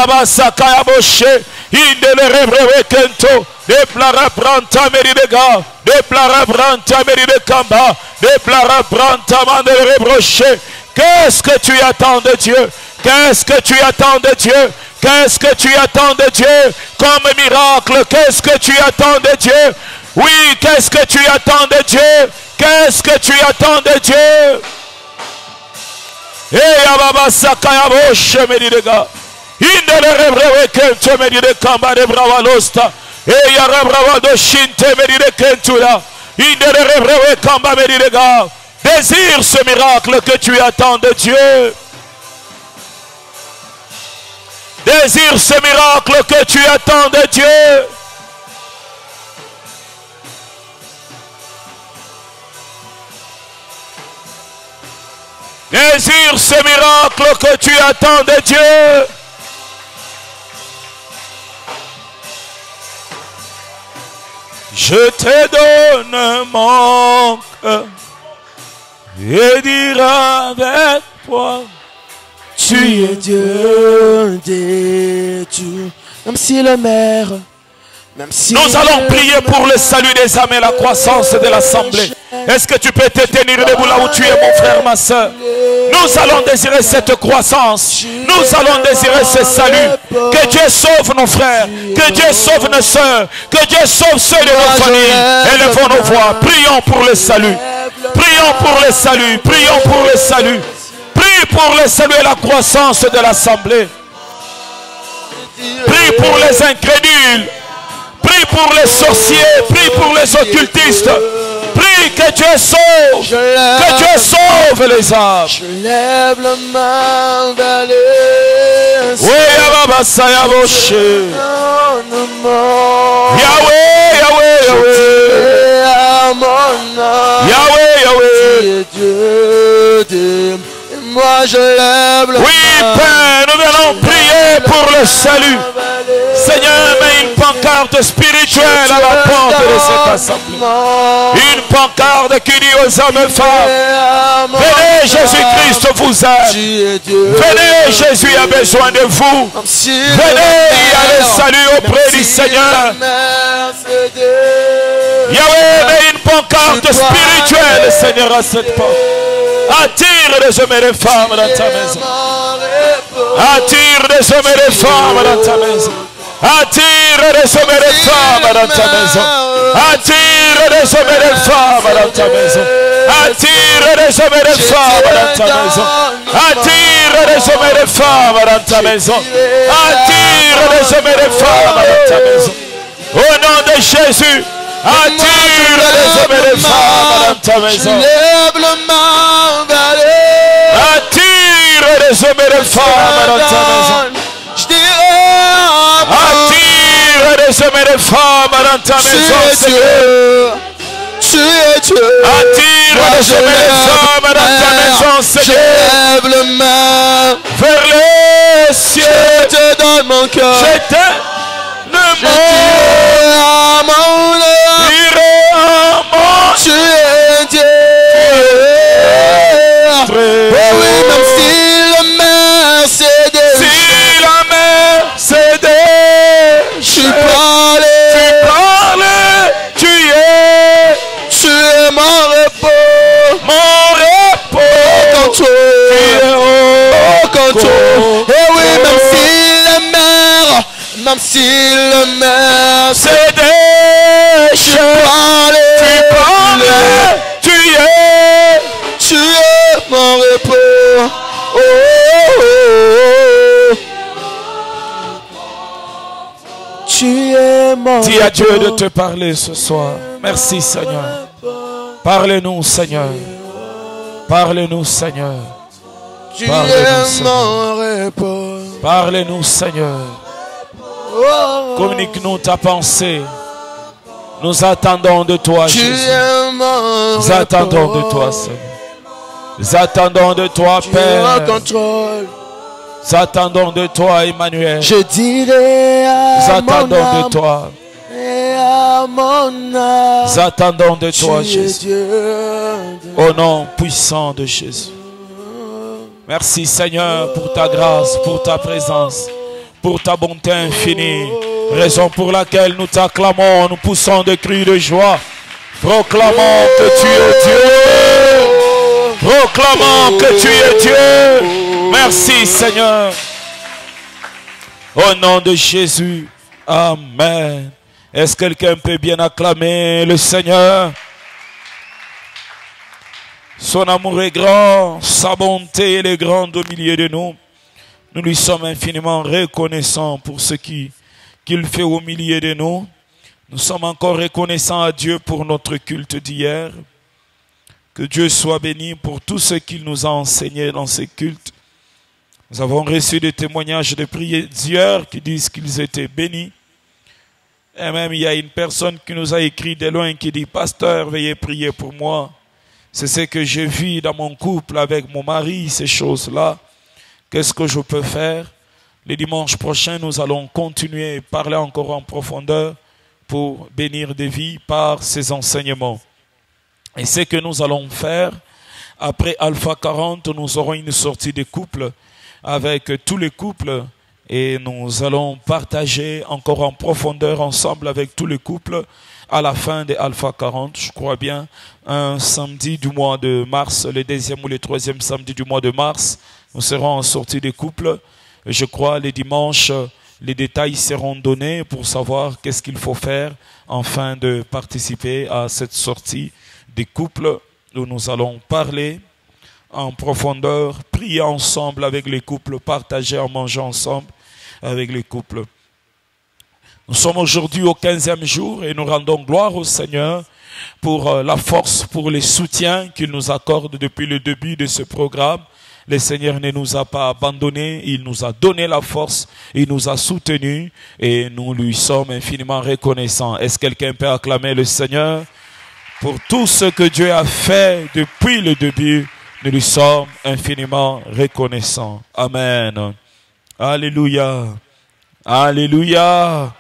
baba sakaya boshe. Indele rebrewe kento. Deplara branta meridega. Deplara branta meridekamba. Deplara branta mandele rebroche. Qu'est-ce que tu attends de Dieu? Qu'est-ce que tu attends de Dieu? Qu'est-ce que tu attends de Dieu comme miracle? Qu'est-ce que tu attends de Dieu? Oui, qu'est-ce que tu attends de Dieu? Qu'est-ce que tu attends de Dieu? Eh, ababa sakaya boshe meridega. Indele rebrewe kento meridekamba de bravalosta. Eh, ya rebrava do shinte meridekentula. Indele rebrewe kamba meridega. Désire ce miracle que tu attends de Dieu. Désire ce miracle que tu attends de Dieu. Désire ce miracle que tu attends de Dieu. Je te donne mon cœur et dire avec toi, tu es Dieu des dieux. Même si le maire, même si nous allons prier pour le salut des âmes et la croissance de l'assemblée. Est-ce que tu peux te tenir debout là où tu es, mon frère, ma soeur? Nous allons désirer cette croissance. Nous allons désirer ce salut. Que Dieu sauve nos frères. Que Dieu sauve nos soeurs. Que Dieu sauve ceux de nos familles. Élevons nos voix. Prions pour le salut. Prions pour le salut. Prions pour le salut. Prie pour le salut et la croissance de l'assemblée. Prie pour les incrédules. Prie pour les sorciers. Prie pour les occultistes. Prie que Dieu sauve. Que Dieu sauve les âmes. Je lève la main vers les cieux. Oui, Abba Sayaboshe. Yahweh, Yahweh, Yahweh. Yahweh, Yahweh. Dieu. Moi je lève la oui, Père, nous allons prier pour le salut. Seigneur, mets une pancarte spirituelle à la porte de cette assemblée. Une pancarte qui dit aux hommes et femmes, venez, Jésus-Christ vous aime. Venez, Jésus a besoin de vous. Venez, il y a le salut auprès du Seigneur. Yahweh, mets une pancarte spirituelle, Seigneur, à cette porte. Attire les hommes et les femmes dans ta maison. Attire les hommes et les femmes dans ta maison. Attire les hommes et les femmes dans ta maison. Attire les hommes et les femmes dans ta maison. Attire les hommes et les femmes dans ta maison. Attire les hommes et les femmes dans ta maison. Attire les hommes et les femmes dans ta maison. Au nom de Jésus. Attire les hommes et les femmes dans ta maison. Attire les hommes et les femmes dans ta maison. Attire les hommes et les femmes dans ta maison. Tu es Dieu. Attire les hommes et les femmes dans ta maison, Seigneur. Je lève le main vers les cieux. Je te donne mon cœur. Je te donne tu es Dieu. Oh oui, même si la mer cédait. Si la mer cédait, tu parlais. Tu es mon repos. Mon repos. Au contrôle. Oh oui, même si la mer cédait. Tu parlais. Tu es mon repos. Oh, oh, oh. Tu es mon repos. Dis à Dieu de te parler ce soir. Merci Seigneur. Parle-nous Seigneur. Parle-nous Seigneur. Tu es mon repos. Parle-nous Seigneur. Communique-nous ta pensée. Nous attendons de toi, Jésus. Nous attendons de toi, Seigneur. Nous attendons de toi, Père. Nous attendons de toi, Emmanuel. Je dirai nous à attendons mon de toi. Et à mon âme, Nous attendons de toi, tu es Jésus. Dieu. Au nom puissant de Jésus. Merci, Seigneur, pour ta grâce, pour ta présence. pour ta bonté infinie. Raison pour laquelle nous t'acclamons, nous poussons des cris de joie. Proclamons que tu es Dieu. Proclamons que tu es Dieu. Merci Seigneur. Au nom de Jésus. Amen. Est-ce que quelqu'un peut bien acclamer le Seigneur? Son amour est grand, sa bonté est grande au milieu de nous. Nous lui sommes infiniment reconnaissants pour ce qu'il fait au milieu de nous. Nous sommes encore reconnaissants à Dieu pour notre culte d'hier. Que Dieu soit béni pour tout ce qu'il nous a enseigné dans ces cultes. Nous avons reçu des témoignages de prières qui disent qu'ils étaient bénis. Et même il y a une personne qui nous a écrit de loin qui dit « Pasteur, veuillez prier pour moi. C'est ce que j'ai vu dans mon couple avec mon mari, ces choses-là. Qu'est-ce que je peux faire ?» Le dimanche prochain, nous allons continuer à parler encore en profondeur pour bénir des vies par ces enseignements. Et ce que nous allons faire, après Alpha 40, nous aurons une sortie de couple avec tous les couples et nous allons partager encore en profondeur ensemble avec tous les couples à la fin de Alpha 40, je crois bien, un samedi du mois de mars, le deuxième ou le troisième samedi du mois de mars, nous serons en sortie des couples. Je crois les dimanches, les détails seront donnés pour savoir qu'est-ce qu'il faut faire afin de participer à cette sortie des couples où nous allons parler en profondeur, prier ensemble avec les couples, partager en mangeant ensemble avec les couples. Nous sommes aujourd'hui au 15e jour et nous rendons gloire au Seigneur pour la force, pour les soutiens qu'il nous accorde depuis le début de ce programme. Le Seigneur ne nous a pas abandonnés, il nous a donné la force, il nous a soutenus et nous lui sommes infiniment reconnaissants. Est-ce que quelqu'un peut acclamer le Seigneur pour tout ce que Dieu a fait depuis le début? Nous lui sommes infiniment reconnaissants. Amen. Alléluia. Alléluia.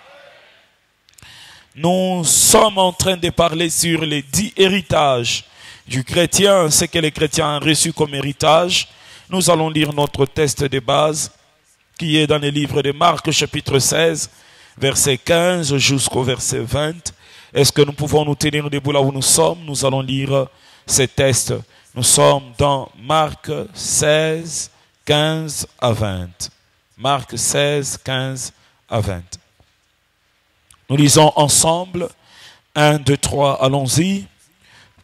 Nous sommes en train de parler sur les 10 héritages du chrétien, ce que les chrétiens ont reçu comme héritage. Nous allons lire notre texte de base qui est dans le livre de Marc chapitre 16, verset 15 jusqu'au verset 20. Est-ce que nous pouvons nous tenir debout là où nous sommes? Nous allons lire ces textes. Nous sommes dans Marc 16, 15 à 20. Marc 16, 15 à 20. Nous lisons ensemble. 1, 2, 3, allons-y.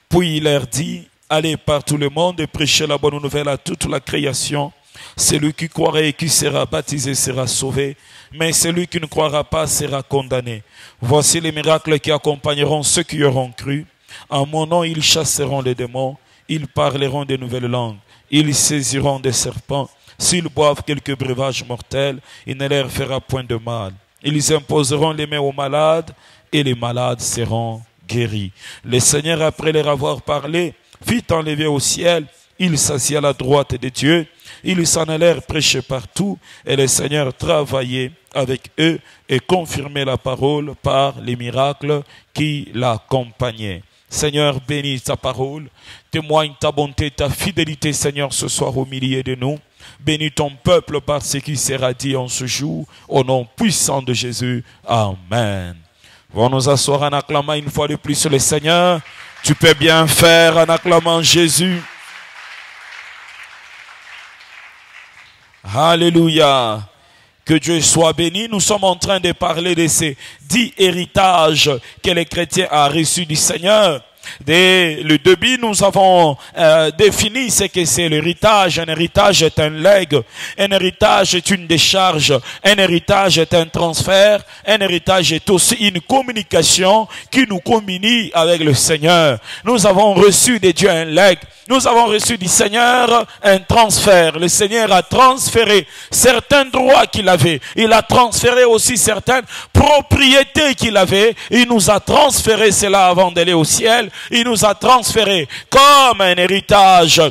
Puis il leur dit, allez par tout le monde et prêchez la bonne nouvelle à toute la création. Celui qui croira et qui sera baptisé sera sauvé, mais celui qui ne croira pas sera condamné. Voici les miracles qui accompagneront ceux qui auront cru. En mon nom, ils chasseront les démons, ils parleront de nouvelles langues, ils saisiront des serpents. S'ils boivent quelques breuvages mortels, il ne leur fera point de mal. Ils imposeront les mains aux malades et les malades seront guéris. Le Seigneur, après leur avoir parlé, fit enlever au ciel. Il s'assit à la droite de Dieu. Ils s'en allèrent prêcher partout et le Seigneur travaillait avec eux et confirmait la parole par les miracles qui l'accompagnaient. Seigneur, bénis ta parole, témoigne ta bonté, ta fidélité, Seigneur, ce soir au milieu de nous. Bénis ton peuple par ce qui sera dit en ce jour, au nom puissant de Jésus. Amen. On nous asseoir en acclamant une fois de plus le Seigneur. Tu peux bien faire en acclamant Jésus. Alléluia. Que Dieu soit béni. Nous sommes en train de parler de ces 10 héritages que les chrétiens ont reçus du Seigneur. Dès le début, nous avons défini ce que c'est l'héritage. Un héritage est un legs. Un héritage est une décharge. Un héritage est un transfert. Un héritage est aussi une communication qui nous communie avec le Seigneur. Nous avons reçu de Dieu un legs. Nous avons reçu du Seigneur un transfert. Le Seigneur a transféré certains droits qu'il avait. Il a transféré aussi certaines propriétés qu'il avait. Il nous a transféré cela avant d'aller au ciel. Il nous a transféré comme un héritage.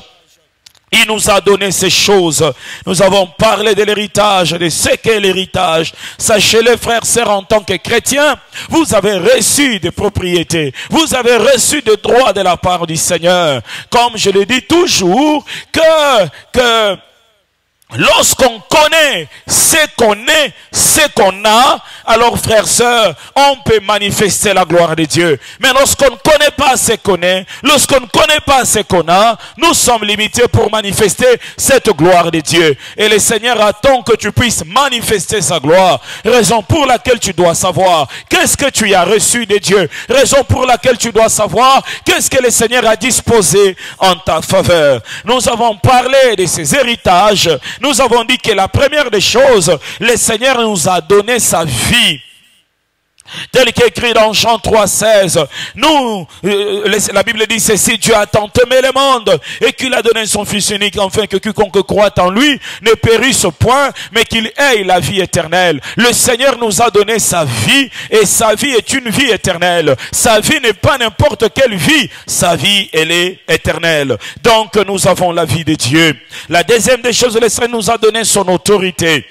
Il nous a donné ces choses. Nous avons parlé de l'héritage, de ce qu'est l'héritage. Sachez-le, frères, sœurs, en tant que chrétiens, vous avez reçu des propriétés. Vous avez reçu des droits de la part du Seigneur. Comme je le dis toujours, que lorsqu'on connaît ce qu'on est, ce qu'on a, alors frères, sœurs, on peut manifester la gloire de Dieu. Mais lorsqu'on ne connaît pas ce qu'on est, lorsqu'on ne connaît pas ce qu'on a, nous sommes limités pour manifester cette gloire de Dieu. Et le Seigneur attend que tu puisses manifester sa gloire. Raison pour laquelle tu dois savoir qu'est-ce que tu as reçu de Dieu. Raison pour laquelle tu dois savoir qu'est-ce que le Seigneur a disposé en ta faveur. Nous avons parlé de ces héritages. Nous avons dit que la première des choses, le Seigneur nous a donné sa vie. Tel qu'écrit dans Jean 3,16, la Bible dit ceci: Dieu a tant aimé le monde et qu'il a donné son Fils unique, afin que quiconque croit en lui ne périsse point, mais qu'il ait la vie éternelle. Le Seigneur nous a donné sa vie, et sa vie est une vie éternelle. Sa vie n'est pas n'importe quelle vie, sa vie, elle est éternelle. Donc nous avons la vie de Dieu. La deuxième des choses, le Seigneur nous a donné son autorité.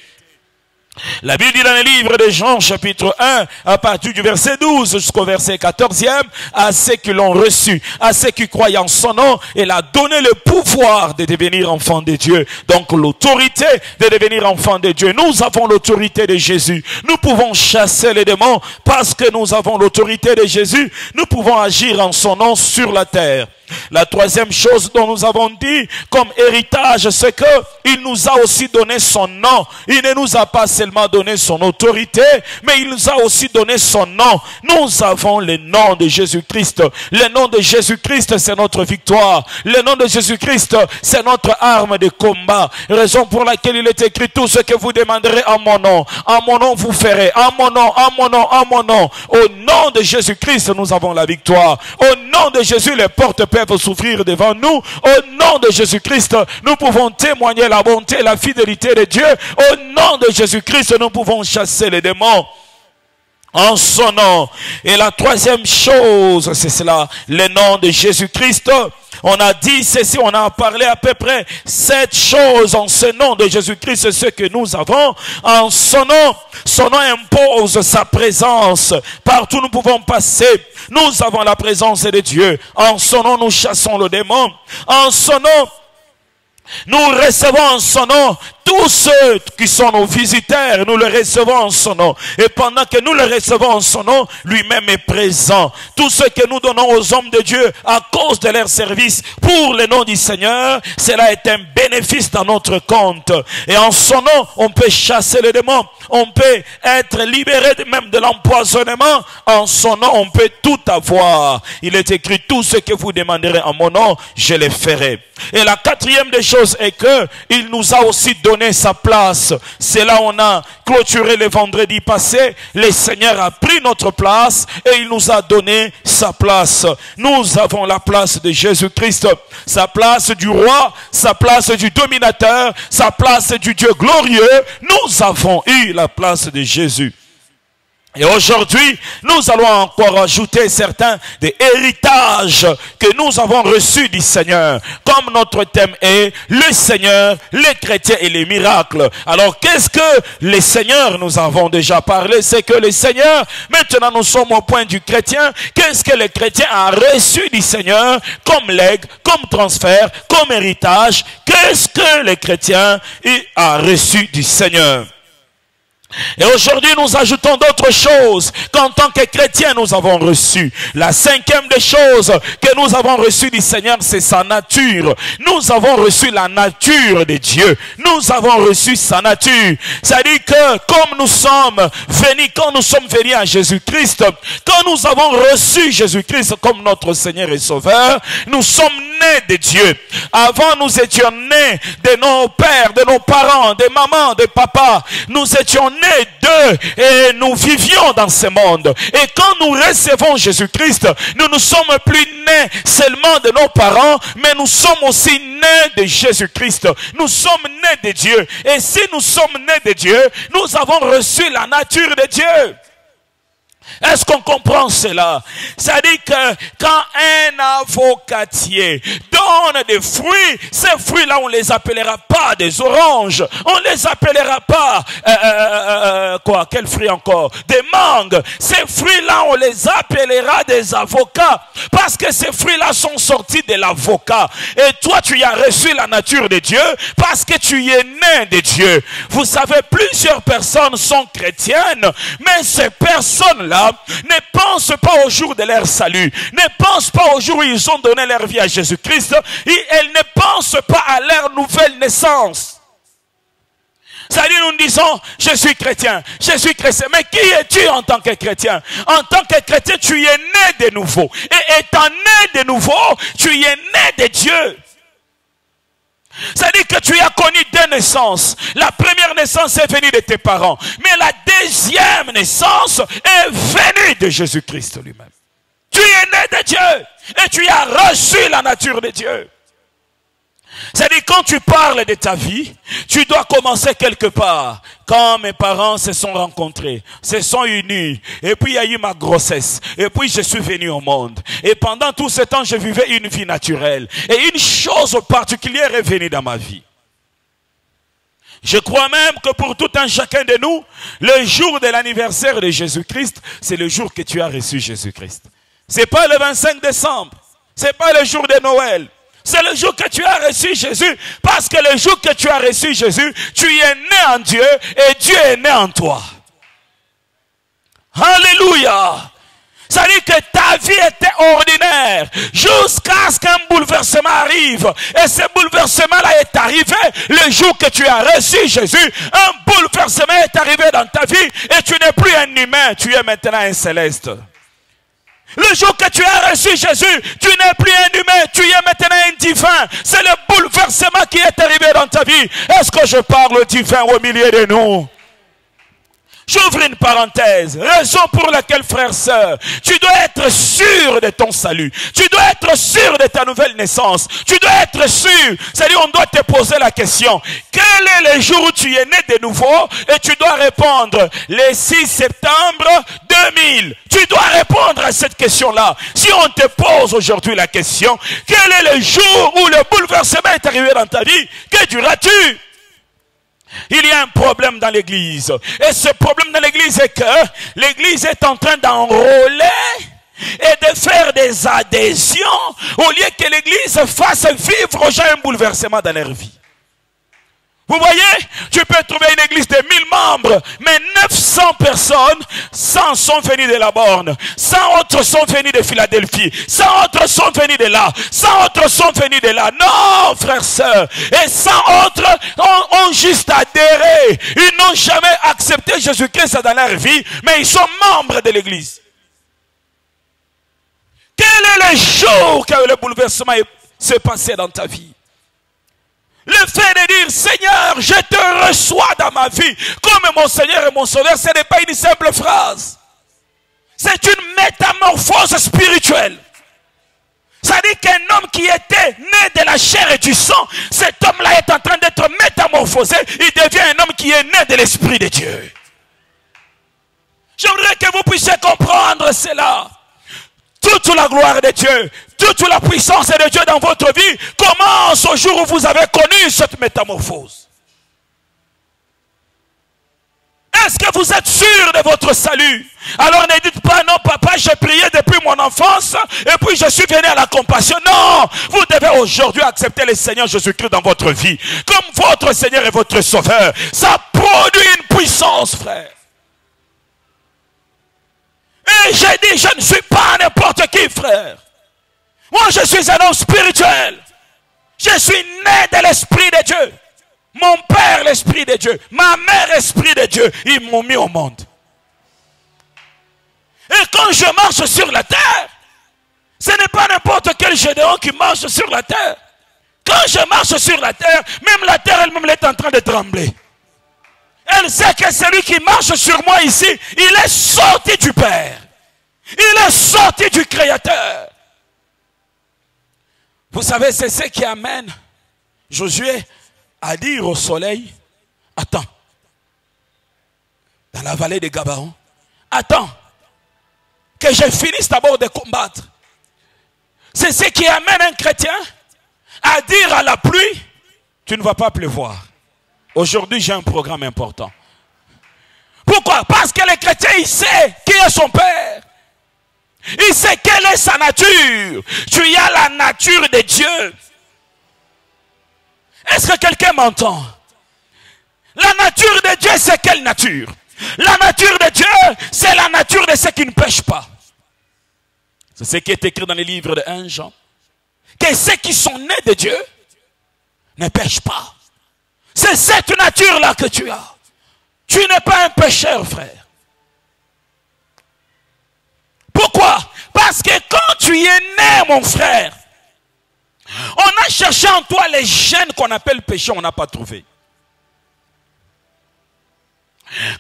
La Bible dit dans le livre de Jean chapitre 1, à partir du verset 12 jusqu'au verset 14e, à ceux qui l'ont reçu, à ceux qui croient en son nom, il a donné le pouvoir de devenir enfants de Dieu. Donc l'autorité de devenir enfants de Dieu. Nous avons l'autorité de Jésus. Nous pouvons chasser les démons parce que nous avons l'autorité de Jésus. Nous pouvons agir en son nom sur la terre. La troisième chose dont nous avons dit comme héritage, c'est que il nous a aussi donné son nom. Il ne nous a pas seulement donné son autorité, mais il nous a aussi donné son nom. Nous avons le nom de Jésus-Christ. Le nom de Jésus-Christ, c'est notre victoire. Le nom de Jésus-Christ, c'est notre arme de combat. Raison pour laquelle il est écrit: tout ce que vous demanderez en mon nom vous ferez. En mon nom, en mon nom, en mon nom. Au nom de Jésus-Christ, nous avons la victoire. Au nom de Jésus, les portes peuvent souffrir devant nous. Au nom de Jésus-Christ, nous pouvons témoigner la bonté et la fidélité de Dieu. Au nom de Jésus-Christ, nous pouvons chasser les démons en son nom. Et la troisième chose, c'est cela, le nom de Jésus-Christ. On a dit ceci, on a parlé à peu près 7 choses en ce nom de Jésus-Christ, c'est ce que nous avons en son nom. Son nom impose sa présence. Partout nous pouvons passer. Nous avons la présence de Dieu. En son nom, nous chassons le démon. En son nom, nous recevons en son nom tous ceux qui sont nos visiteurs, nous les recevons en son nom. Et pendant que nous les recevons en son nom, lui-même est présent. Tout ce que nous donnons aux hommes de Dieu à cause de leur service pour le nom du Seigneur, cela est un bénéfice dans notre compte. Et en son nom, on peut chasser les démons. On peut être libéré même de l'empoisonnement. En son nom, on peut tout avoir. Il est écrit: tout ce que vous demanderez en mon nom, je le ferai. Et la quatrième des choses est que il nous a aussi donné sa place. C'est là où on a clôturé le vendredi passé. Le Seigneur a pris notre place et il nous a donné sa place. Nous avons la place de Jésus-Christ, sa place du roi, sa place du dominateur, sa place du Dieu glorieux. Nous avons eu la place de Jésus. Et aujourd'hui, nous allons encore ajouter certains des héritages que nous avons reçus du Seigneur. Comme notre thème est le Seigneur, les chrétiens et les miracles. Alors, qu'est-ce que les seigneurs nous avons déjà parlé? C'est que le Seigneur, maintenant nous sommes au point du chrétien. Qu'est-ce que le chrétien a reçu du Seigneur comme legs, comme transfert, comme héritage? Qu'est-ce que le chrétien a reçu du Seigneur? Et aujourd'hui, nous ajoutons d'autres choses qu'en tant que chrétiens, nous avons reçues. La cinquième des choses que nous avons reçues du Seigneur, c'est sa nature. Nous avons reçu la nature de Dieu. Nous avons reçu sa nature. C'est-à-dire que comme nous sommes venus, quand nous sommes venus à Jésus-Christ, quand nous avons reçu Jésus-Christ comme notre Seigneur et Sauveur, nous sommes nés de Dieu. Avant, nous étions nés de nos pères, de nos parents, de mamans, de papas. Nous étions nés d'eux et nous vivions dans ce monde. Et quand nous recevons Jésus-Christ, nous ne sommes plus nés seulement de nos parents, mais nous sommes aussi nés de Jésus-Christ. Nous sommes nés de Dieu. Et si nous sommes nés de Dieu, nous avons reçu la nature de Dieu. Est-ce qu'on comprend cela? Ça dit que quand un avocatier donne des fruits, ces fruits-là, on les appellera pas des oranges. On les appellera pas, quoi, quel fruit encore? Des mangues. Ces fruits-là, on les appellera des avocats. Parce que ces fruits-là sont sortis de l'avocat. Et toi, tu y as reçu la nature de Dieu parce que tu y es né de Dieu. Vous savez, plusieurs personnes sont chrétiennes, mais ces personnes-là ne pensent pas au jour de leur salut, ne pensent pas au jour où ils ont donné leur vie à Jésus-Christ, et elles ne pensent pas à leur nouvelle naissance. C'est-à-dire, nous disons, je suis chrétien, mais qui es-tu en tant que chrétien? En tant que chrétien, tu es né de nouveau, et étant né de nouveau, tu es né de Dieu. C'est-à-dire que tu as connu deux naissances. La première naissance est venue de tes parents. Mais la deuxième naissance est venue de Jésus-Christ lui-même. Tu es né de Dieu. Et tu as reçu la nature de Dieu. C'est-à-dire quand tu parles de ta vie, tu dois commencer quelque part. Quand mes parents se sont rencontrés, se sont unis, et puis il y a eu ma grossesse, et puis je suis venu au monde. Et pendant tout ce temps, je vivais une vie naturelle. Et une chose particulière est venue dans ma vie. Je crois même que pour tout un chacun de nous, le jour de l'anniversaire de Jésus-Christ, c'est le jour que tu as reçu Jésus-Christ. C'est pas le 25 décembre, c'est pas le jour de Noël. C'est le jour que tu as reçu Jésus, parce que le jour que tu as reçu Jésus, tu es né en Dieu et Dieu est né en toi. Alléluia! Ça dit que ta vie était ordinaire jusqu'à ce qu'un bouleversement arrive. Et ce bouleversement-là est arrivé le jour que tu as reçu Jésus. Un bouleversement est arrivé dans ta vie et tu n'es plus un humain, tu es maintenant un céleste. Le jour que tu as reçu Jésus, tu n'es plus un humain, tu es maintenant un divin. C'est le bouleversement qui est arrivé dans ta vie. Est-ce que je parle au divin au milieu de nous? J'ouvre une parenthèse. Raison pour laquelle, frère, sœur, tu dois être sûr de ton salut. Tu dois être sûr de ta nouvelle naissance. Tu dois être sûr. C'est-à-dire, on doit te poser la question. Quel est le jour où tu es né de nouveau? Et tu dois répondre le 6 septembre 2000. Tu dois répondre à cette question-là. Si on te pose aujourd'hui la question, quel est le jour où le bouleversement est arrivé dans ta vie? Que diras-tu? Il y a un problème dans l'église. Et ce problème dans l'église est que l'église est en train d'enrôler et de faire des adhésions au lieu que l'église fasse vivre aux gens un bouleversement dans leur vie. Vous voyez, tu peux trouver une église de 1000 membres, mais 900 personnes, 100 sont venus de la borne, 100 autres sont venus de Philadelphie, 100 autres sont venus de là, 100 autres sont venus de là. Non, frères, sœurs, et 100 autres ont juste adhéré. Ils n'ont jamais accepté Jésus-Christ dans leur vie, mais ils sont membres de l'église. Quel est le jour que le bouleversement s'est passé dans ta vie? Le fait de dire, Seigneur, je te reçois dans ma vie comme mon Seigneur et mon Sauveur, ce n'est pas une simple phrase. C'est une métamorphose spirituelle. Ça dit qu'un homme qui était né de la chair et du sang, cet homme-là est en train d'être métamorphosé. Il devient un homme qui est né de l'Esprit de Dieu. J'aimerais que vous puissiez comprendre cela. Toute la gloire de Dieu, toute la puissance de Dieu dans votre vie commence au jour où vous avez connu cette métamorphose. Est-ce que vous êtes sûr de votre salut? Alors ne dites pas, non papa, j'ai prié depuis mon enfance et puis je suis venu à la compassion. Non, vous devez aujourd'hui accepter le Seigneur Jésus-Christ dans votre vie comme votre Seigneur et votre Sauveur. Ça produit une puissance, frère. Et j'ai dit, je ne suis pas n'importe qui, frère. Moi, je suis un homme spirituel. Je suis né de l'Esprit de Dieu. Mon père, l'Esprit de Dieu. Ma mère, l'Esprit de Dieu. Ils m'ont mis au monde. Et quand je marche sur la terre, ce n'est pas n'importe quel Gédéon qui marche sur la terre. Quand je marche sur la terre elle-même est en train de trembler. Elle sait que celui qui marche sur moi ici, il est sorti du Père. Il est sorti du Créateur. Vous savez, c'est ce qui amène Josué à dire au soleil, attends. Dans la vallée de Gabaon, attends. que je finisse d'abord de combattre. C'est ce qui amène un chrétien à dire à la pluie, tu ne vas pas pleuvoir. Aujourd'hui, j'ai un programme important. Pourquoi? Parce que le chrétien, il sait qui est son Père. Il sait quelle est sa nature. Tu as la nature de Dieu. Est-ce que quelqu'un m'entend? La nature de Dieu, c'est quelle nature? La nature de Dieu, c'est la nature de ceux qui ne pêchent pas. C'est ce qui est écrit dans les livres de 1 Jean. Que ceux qui sont nés de Dieu ne pêchent pas. C'est cette nature-là que tu as. Tu n'es pas un pécheur, frère. Pourquoi? Parce que quand tu es né, mon frère, on a cherché en toi les gènes qu'on appelle péché, on n'a pas trouvé.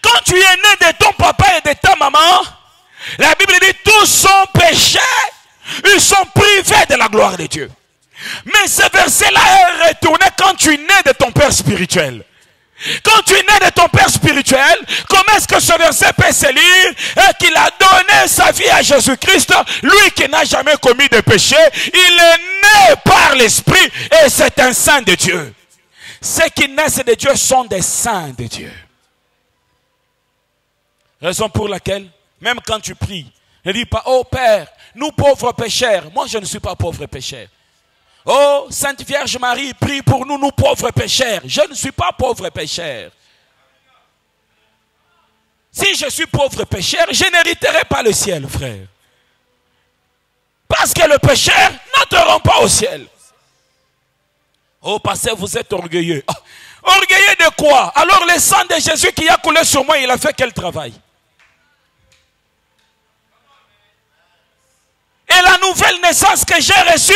Quand tu es né de ton papa et de ta maman, la Bible dit tous sont péchés, ils sont privés de la gloire de Dieu. Mais ce verset-là est retourné quand tu es né de ton père spirituel. Quand tu es né de ton père spirituel, comment est-ce que ce verset peut se lire et qu'il a donné sa vie à Jésus-Christ, lui qui n'a jamais commis de péché, il est né par l'Esprit et c'est un saint de Dieu. Ceux qui naissent de Dieu sont des saints de Dieu. Raison pour laquelle, même quand tu pries, ne dis pas, oh Père, nous pauvres pécheurs. Moi je ne suis pas pauvre pécheur. Oh, Sainte Vierge Marie, prie pour nous, nous pauvres pécheurs. Je ne suis pas pauvre pécheur. Si je suis pauvre pécheur, je n'hériterai pas le ciel, frère. Parce que le pécheur n'entrera pas au ciel. Oh, pasteur, vous êtes orgueilleux. Oh, orgueilleux de quoi? Alors le sang de Jésus qui a coulé sur moi, il a fait quel travail? Et la nouvelle naissance que j'ai reçue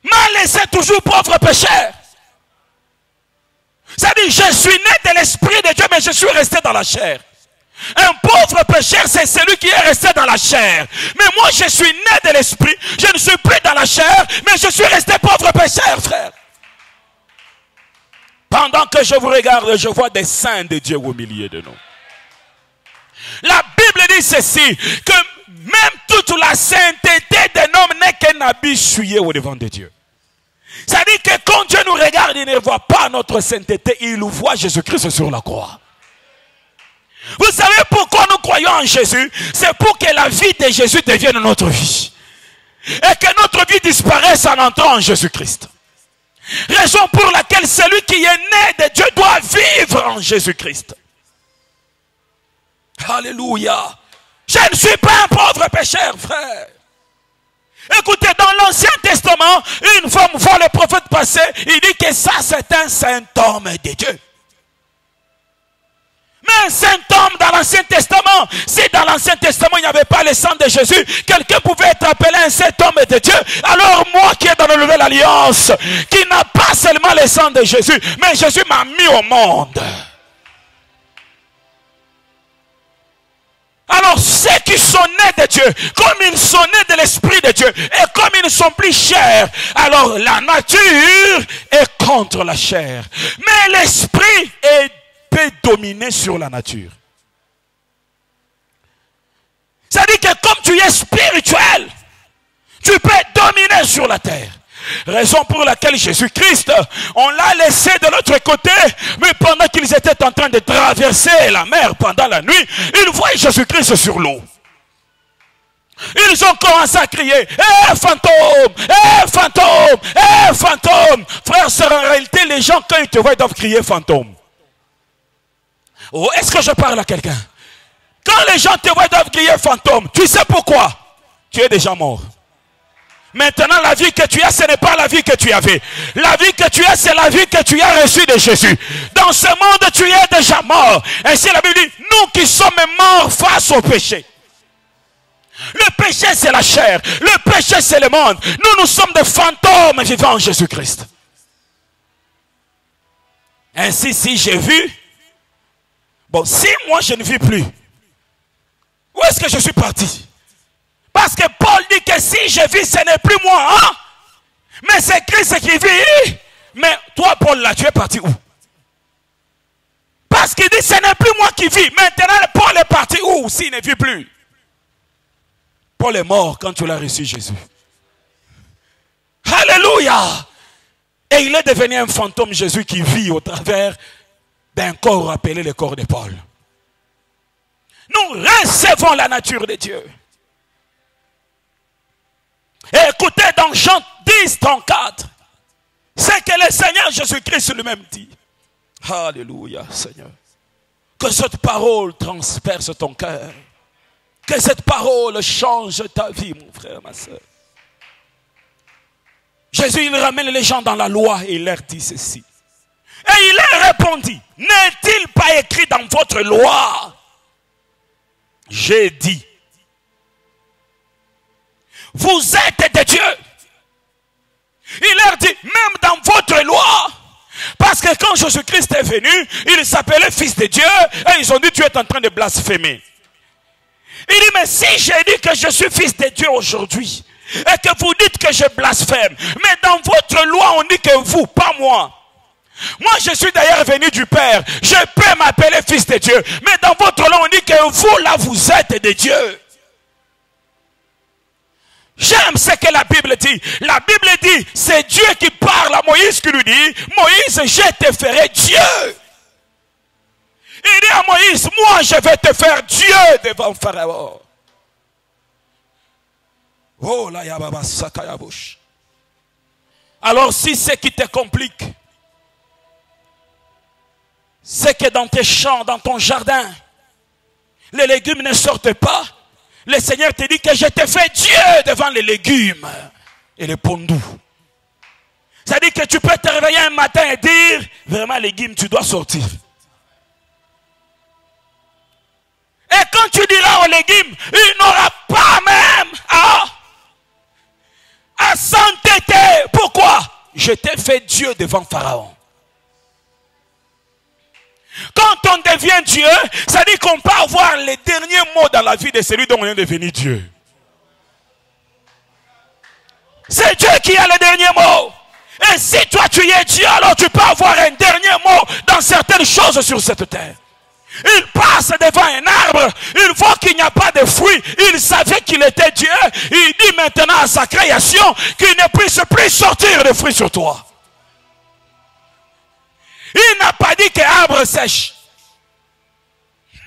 m'a laissé toujours pauvre pécheur. C'est-à-dire, je suis né de l'Esprit de Dieu, mais je suis resté dans la chair. Un pauvre pécheur, c'est celui qui est resté dans la chair. Mais moi, je suis né de l'Esprit, je ne suis plus dans la chair, mais je suis resté pauvre pécheur, frère. Pendant que je vous regarde, je vois des saints de Dieu au milieu de nous. La Bible dit ceci, que même toute la sainteté d'un homme n'est qu'un habit souillé au devant de Dieu. C'est-à-dire que quand Dieu nous regarde, il ne voit pas notre sainteté, il voit Jésus-Christ sur la croix. Vous savez pourquoi nous croyons en Jésus? C'est pour que la vie de Jésus devienne notre vie. Et que notre vie disparaisse en entrant en Jésus-Christ. Raison pour laquelle celui qui est né de Dieu doit vivre en Jésus-Christ. Alléluia. Je ne suis pas un pauvre pécheur, frère. Écoutez, dans l'Ancien Testament, une femme voit le prophète passer, il dit que ça c'est un saint homme de Dieu. Mais un saint homme dans l'Ancien Testament, si dans l'Ancien Testament il n'y avait pas le sang de Jésus, quelqu'un pouvait être appelé un saint homme de Dieu. Alors moi qui est dans la Nouvelle Alliance, qui n'a pas seulement le sang de Jésus, mais Jésus m'a mis au monde. Alors ceux qui sont nés de Dieu, comme ils sont nés de l'Esprit de Dieu, et comme ils ne sont plus chers, alors la nature est contre la chair. Mais l'Esprit peut dominer sur la nature. C'est-à-dire que comme tu es spirituel, tu peux dominer sur la terre. Raison pour laquelle Jésus-Christ, on l'a laissé de l'autre côté, mais pendant qu'ils étaient en train de traverser la mer pendant la nuit, ils voient Jésus-Christ sur l'eau. Ils ont commencé à crier, eh fantôme, eh fantôme, eh fantôme. Frère, c'est en réalité les gens quand ils te voient ils doivent crier fantôme. Oh, est-ce que je parle à quelqu'un? Quand les gens te voient ils doivent crier fantôme, tu sais pourquoi? Tu es déjà mort. Maintenant, la vie que tu as, ce n'est pas la vie que tu avais. La vie que tu as, c'est la vie que tu as reçue de Jésus. Dans ce monde, tu es déjà mort. Ainsi, la Bible dit, nous qui sommes morts face au péché. Le péché, c'est la chair. Le péché, c'est le monde. Nous sommes des fantômes vivant en Jésus-Christ. Ainsi, si j'ai vu, bon, si moi je ne vis plus, où est-ce que je suis parti? Parce que Paul dit que si je vis, ce n'est plus moi, hein? Mais c'est Christ qui vit. Mais toi, Paul, là, tu es parti où? Parce qu'il dit, ce n'est plus moi qui vis. Maintenant, Paul est parti où s'il ne vit plus? Paul est mort quand tu l'as reçu, Jésus. Alléluia. Et il est devenu un fantôme, Jésus, qui vit au travers d'un corps appelé le corps de Paul. Nous recevons la nature de Dieu. Et écoutez dans Jean 10, 34, c'est que le Seigneur Jésus-Christ lui-même dit. Alléluia, Seigneur. Que cette parole transperce ton cœur. Que cette parole change ta vie, mon frère, ma soeur. Jésus, il ramène les gens dans la loi et il leur dit ceci. Et il leur répondit, n'est-il pas écrit dans votre loi? J'ai dit, vous êtes de Dieu. Il leur dit, même dans votre loi, parce que quand Jésus-Christ est venu, il s'appelait fils de Dieu, et ils ont dit, tu es en train de blasphémer. Il dit, mais si j'ai dit que je suis fils de Dieu aujourd'hui, et que vous dites que je blasphème, mais dans votre loi, on dit que vous, pas moi. Moi, je suis d'ailleurs venu du Père, je peux m'appeler fils de Dieu, mais dans votre loi, on dit que vous, là, vous êtes de Dieu. J'aime ce que la Bible dit. La Bible dit, c'est Dieu qui parle à Moïse qui lui dit, Moïse, je te ferai Dieu. Il dit à Moïse, moi je vais te faire Dieu devant Pharaon. Oh là, yababa sakayabouche. Alors si ce qui te complique, c'est que dans tes champs, dans ton jardin, les légumes ne sortent pas, le Seigneur te dit que je te fais Dieu devant les légumes et les pondous. C'est-à-dire que tu peux te réveiller un matin et dire, vraiment légumes, tu dois sortir. Et quand tu diras aux légumes, il n'aura pas même à s'entêter. Pourquoi? Je t'ai fait Dieu devant Pharaon. Quand on devient Dieu, ça dit qu'on peut avoir les derniers mots dans la vie de celui dont on est devenu Dieu. C'est Dieu qui a les derniers mots. Et si toi tu es Dieu, alors tu peux avoir un dernier mot dans certaines choses sur cette terre. Il passe devant un arbre, il voit qu'il n'y a pas de fruits, il savait qu'il était Dieu, il dit maintenant à sa création qu'il ne puisse plus sortir de fruits sur toi. Il n'a pas dit que l'arbre sèche.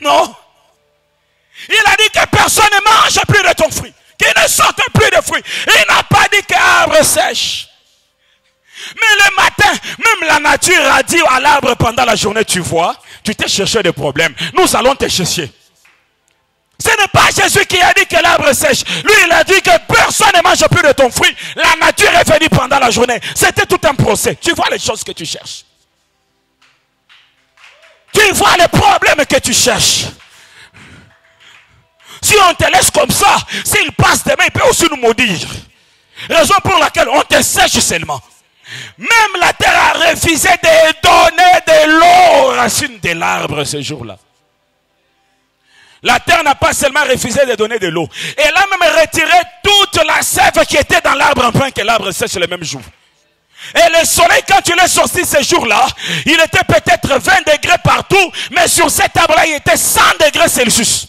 Non. Il a dit que personne ne mange plus de ton fruit, qu'il ne sorte plus de fruits. Il n'a pas dit que l'arbre sèche. Mais le matin, même la nature a dit à l'arbre pendant la journée, tu vois, tu t'es cherché des problèmes. Nous allons te chercher. Ce n'est pas Jésus qui a dit que l'arbre sèche. Lui, il a dit que personne ne mange plus de ton fruit. La nature est venue pendant la journée. C'était tout un procès. Tu vois les choses que tu cherches. Tu vois les problèmes que tu cherches. Si on te laisse comme ça, s'il passe demain, il peut aussi nous maudire. Raison pour laquelle on te sèche seulement. Même la terre a refusé de donner de l'eau aux racines de l'arbre ce jour-là. La terre n'a pas seulement refusé de donner de l'eau. Elle a même retiré toute la sève qui était dans l'arbre afin que l'arbre sèche le même jour. Et le soleil, quand tu l'as sorti ce jour-là, il était peut-être 20 degrés partout, mais sur cet arbre-là, il était 100 degrés Celsius.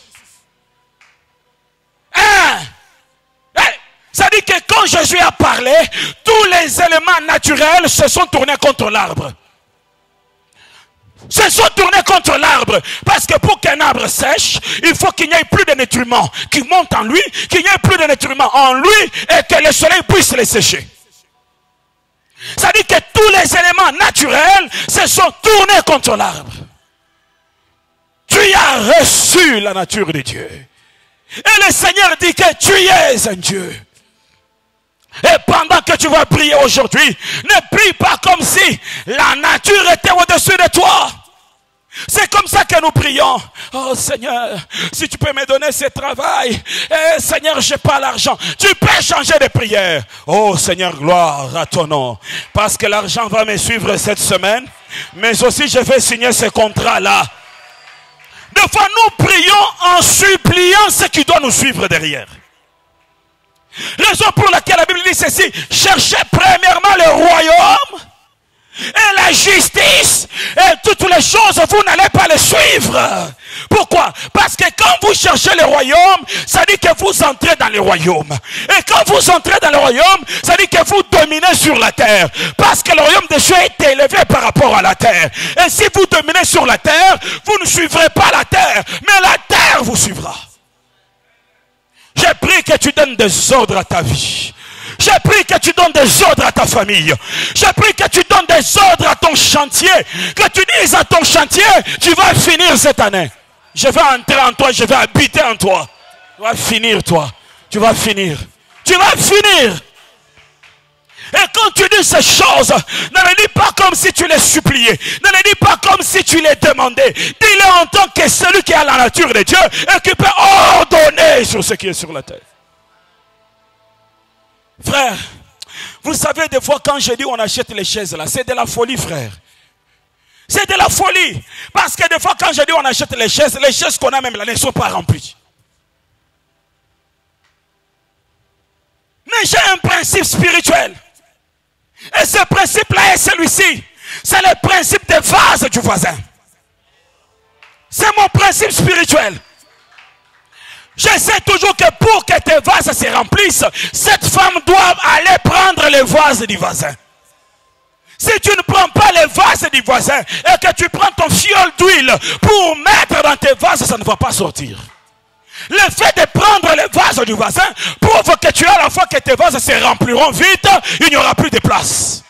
Ça dit que quand Jésus a parlé, tous les éléments naturels se sont tournés contre l'arbre. Se sont tournés contre l'arbre. Parce que pour qu'un arbre sèche, il faut qu'il n'y ait plus de nutriments qui montent en lui, qu'il n'y ait plus de nutriments en lui et que le soleil puisse les sécher. Ça dit que tous les éléments naturels se sont tournés contre l'arbre. Tu as reçu la nature de Dieu. Et le Seigneur dit que tu es un Dieu. Et pendant que tu vas prier aujourd'hui, ne prie pas comme si la nature était au-dessus de toi. C'est comme ça que nous prions. Oh Seigneur, si tu peux me donner ce travail. Eh Seigneur, je n'ai pas l'argent. Tu peux changer de prière. Oh Seigneur, gloire à ton nom. Parce que l'argent va me suivre cette semaine. Mais aussi je vais signer ce contrat-là. Des fois nous prions en suppliant ce qui doit nous suivre derrière. Raison pour laquelle la Bible dit ceci. Cherchez premièrement le royaume et la justice, et toutes les choses, vous n'allez pas les suivre. Pourquoi? Parce que quand vous cherchez le royaume, ça dit que vous entrez dans le royaume. Et quand vous entrez dans le royaume, ça dit que vous dominez sur la terre. Parce que le royaume de Dieu est élevé par rapport à la terre. Et si vous dominez sur la terre, vous ne suivrez pas la terre, mais la terre vous suivra. J'ai pris que tu donnes des ordres à ta vie. J'ai pris que tu donnes des ordres à ta famille. J'ai pris que tu donnes des ordres à ton chantier. Que tu dises à ton chantier, tu vas finir cette année. Je vais entrer en toi, je vais habiter en toi. Tu vas finir toi. Tu vas finir. Tu vas finir. Et quand tu dis ces choses, ne les dis pas comme si tu les suppliais. Ne les dis pas comme si tu les demandais. Dis-les en tant que celui qui a la nature de Dieu et qui peut ordonner sur ce qui est sur la terre. Frère, vous savez des fois quand je dis on achète les chaises là, c'est de la folie frère. C'est de la folie. Parce que des fois quand je dis on achète les chaises qu'on a même là ne sont pas remplies. Mais j'ai un principe spirituel. Et ce principe-là est celui-ci. C'est le principe des vases du voisin. C'est mon principe spirituel. Je sais toujours que pour que tes vases se remplissent, cette femme doit aller prendre les vases du voisin. Si tu ne prends pas les vases du voisin et que tu prends ton fiole d'huile pour mettre dans tes vases, ça ne va pas sortir. Le fait de prendre les vases du voisin prouve que tu as la foi que tes vases se rempliront vite, il n'y aura plus de place.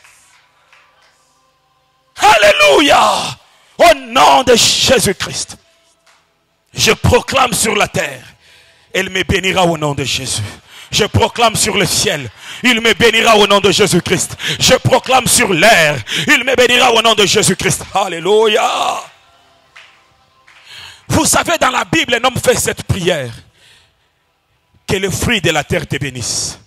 Alléluia! Au nom de Jésus-Christ, je proclame sur la terre, elle me bénira au nom de Jésus. Je proclame sur le ciel, il me bénira au nom de Jésus-Christ. Je proclame sur l'air, il me bénira au nom de Jésus-Christ. Alléluia! Vous savez, dans la Bible, un homme fait cette prière. Que le fruit de la terre te bénisse.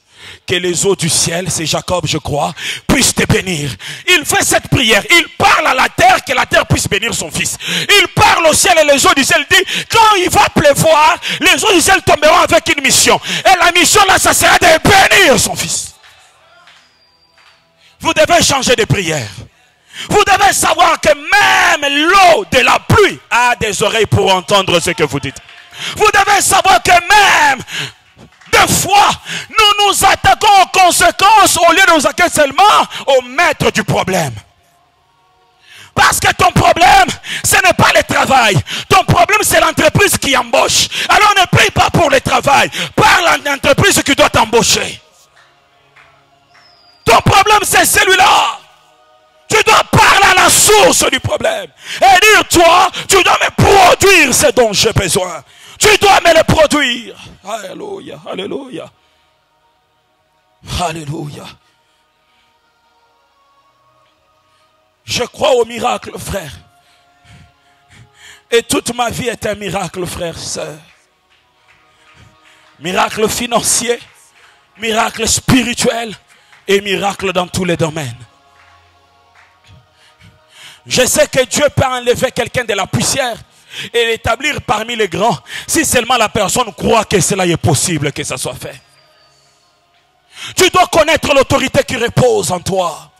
Que les eaux du ciel, c'est Jacob je crois, puissent te bénir. Il fait cette prière. Il parle à la terre, que la terre puisse bénir son fils. Il parle au ciel et les eaux du ciel dit, quand il va pleuvoir, les eaux du ciel tomberont avec une mission. Et la mission là, ça sera de bénir son fils. Vous devez changer de prière. Vous devez savoir que même l'eau de la pluie a des oreilles pour entendre ce que vous dites. Vous devez savoir que même des fois, nous nous attaquons aux conséquences au lieu de nous attaquer seulement au maître du problème. Parce que ton problème, ce n'est pas le travail. Ton problème, c'est l'entreprise qui embauche. Alors ne prie pas pour le travail. Parle à l'entreprise qui doit t'embaucher. Ton problème, c'est celui-là. Tu dois parler à la source du problème. Et dire, toi, tu dois me produire ce dont j'ai besoin. Tu dois me le produire. Alléluia, alléluia. Alléluia. Je crois au miracle, frère. Et toute ma vie est un miracle, frère, sœur. Miracle financier, miracle spirituel et miracle dans tous les domaines. Je sais que Dieu peut enlever quelqu'un de la poussière et l'établir parmi les grands, si seulement la personne croit que cela est possible, que ça soit fait. Tu dois connaître l'autorité qui repose en toi.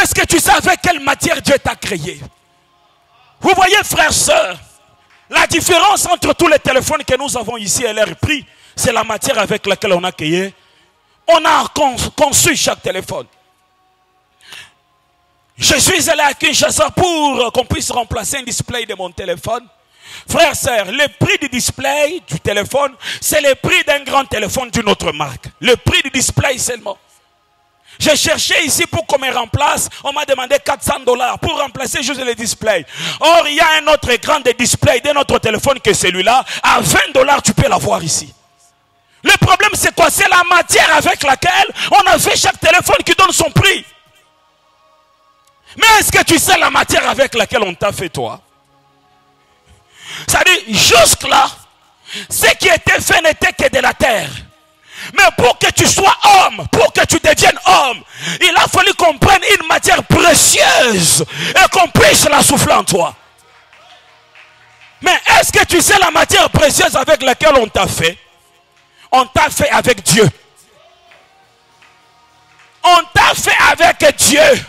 Est-ce que tu sais avec quelle matière Dieu t'a créé? Vous voyez, frères, sœurs, la différence entre tous les téléphones que nous avons ici et leur prix, c'est la matière avec laquelle on a créé. On a conçu chaque téléphone. Je suis allé à Kinshasa pour qu'on puisse remplacer un display de mon téléphone. Frères, sœurs, le prix du display du téléphone, c'est le prix d'un grand téléphone d'une autre marque. Le prix du display seulement. J'ai cherché ici pour qu'on me remplace. On m'a demandé $400 pour remplacer juste le display. Or, il y a un autre écran de display d'un autre téléphone que celui-là. À $20, tu peux l'avoir ici. Le problème, c'est quoi? C'est la matière avec laquelle on a fait chaque téléphone qui donne son prix. Mais est-ce que tu sais la matière avec laquelle on t'a fait toi? C'est-à-dire, jusque-là, ce qui était fait n'était que de la terre. Mais pour que tu sois homme, pour que tu deviennes homme, il a fallu qu'on prenne une matière précieuse et qu'on puisse la souffler en toi. Mais est-ce que tu sais la matière précieuse avec laquelle on t'a fait? On t'a fait avec Dieu. On t'a fait avec Dieu.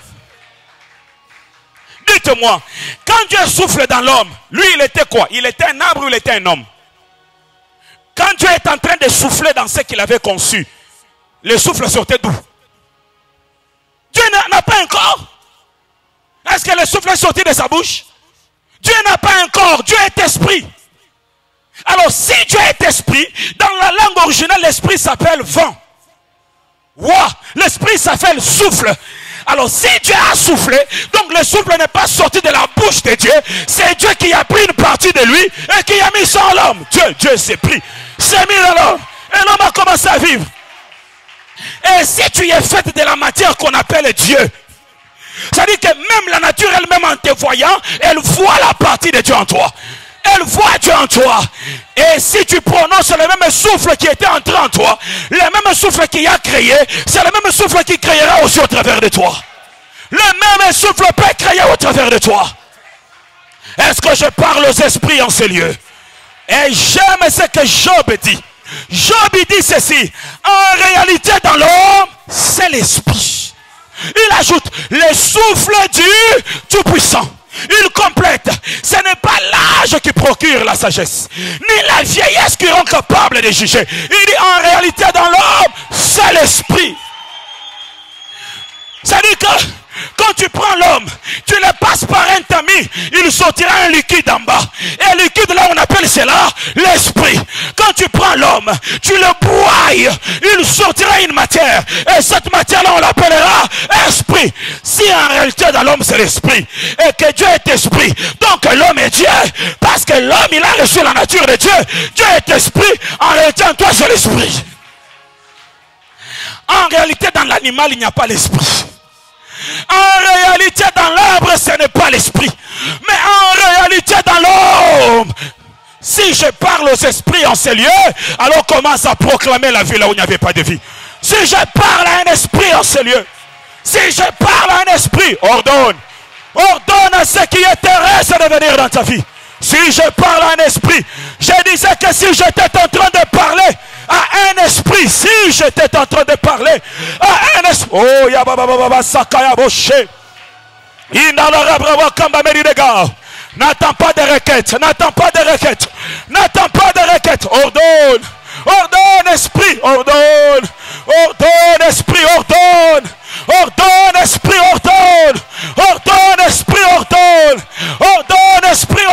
Dites-moi, quand Dieu souffle dans l'homme, lui il était quoi? Il était un arbre ou il était un homme? Quand Dieu est en train de souffler dans ce qu'il avait conçu, le souffle sortait d'où? Dieu n'a pas un corps. Est-ce que le souffle est sorti de sa bouche? Dieu n'a pas un corps, Dieu est esprit. Alors si Dieu est esprit, dans la langue originale, l'esprit s'appelle vent. Ouah, l'esprit s'appelle souffle. Alors si Dieu a soufflé, donc le souffle n'est pas sorti de la bouche de Dieu, c'est Dieu qui a pris une partie de lui et qui a mis ça en l'homme. Dieu s'est pris, s'est mis dans l'homme et l'homme a commencé à vivre. Et si tu es fait de la matière qu'on appelle Dieu, ça dit que même la nature elle-même en te voyant, elle voit la partie de Dieu en toi. Elle voit Dieu en toi. Et si tu prononces le même souffle qui était entré en toi, le même souffle qui a créé, c'est le même souffle qui créera aussi au travers de toi. Le même souffle peut créer au travers de toi. Est-ce que je parle aux esprits en ces lieux? Et j'aime ce que Job dit. Job dit ceci: en réalité dans l'homme, c'est l'esprit. Il ajoute le souffle du Tout-Puissant. Il complète, ce n'est pas l'âge qui procure la sagesse, ni la vieillesse qui rend capable de juger. Il dit en réalité dans l'homme, c'est l'esprit. Ça dit que quand tu prends l'homme, tu le passes par un tamis, il sortira un liquide en bas. Et le liquide là on appelle cela l'esprit. Quand tu prends l'homme, tu le broies, il sortira une matière. Et cette matière là on l'appellera esprit. Si en réalité dans l'homme c'est l'esprit, et que Dieu est esprit, donc l'homme est Dieu, parce que l'homme il a reçu la nature de Dieu. Dieu est esprit, en réalité en toi c'est l'esprit. En réalité dans l'animal il n'y a pas l'esprit. En réalité dans l'arbre ce n'est pas l'esprit, mais en réalité dans l'homme. Si je parle aux esprits en ces lieux, alors commence à proclamer la vie là où il n'y avait pas de vie. Si je parle à un esprit en ces lieux, si je parle à un esprit, ordonne à ce qui est terrestre de venir dans ta vie. Si je parle à un esprit, je disais que si j'étais en train de parler à un esprit, si j'étais en train de parler à un esprit, oh ya baba baba sakaya boshe, inala kamba meridega. N'attends pas de requêtes, n'attends pas de requêtes, n'attends pas de requêtes. Ordonne esprit, ordonne esprit, ordonne esprit, ordonne esprit, ordonne esprit,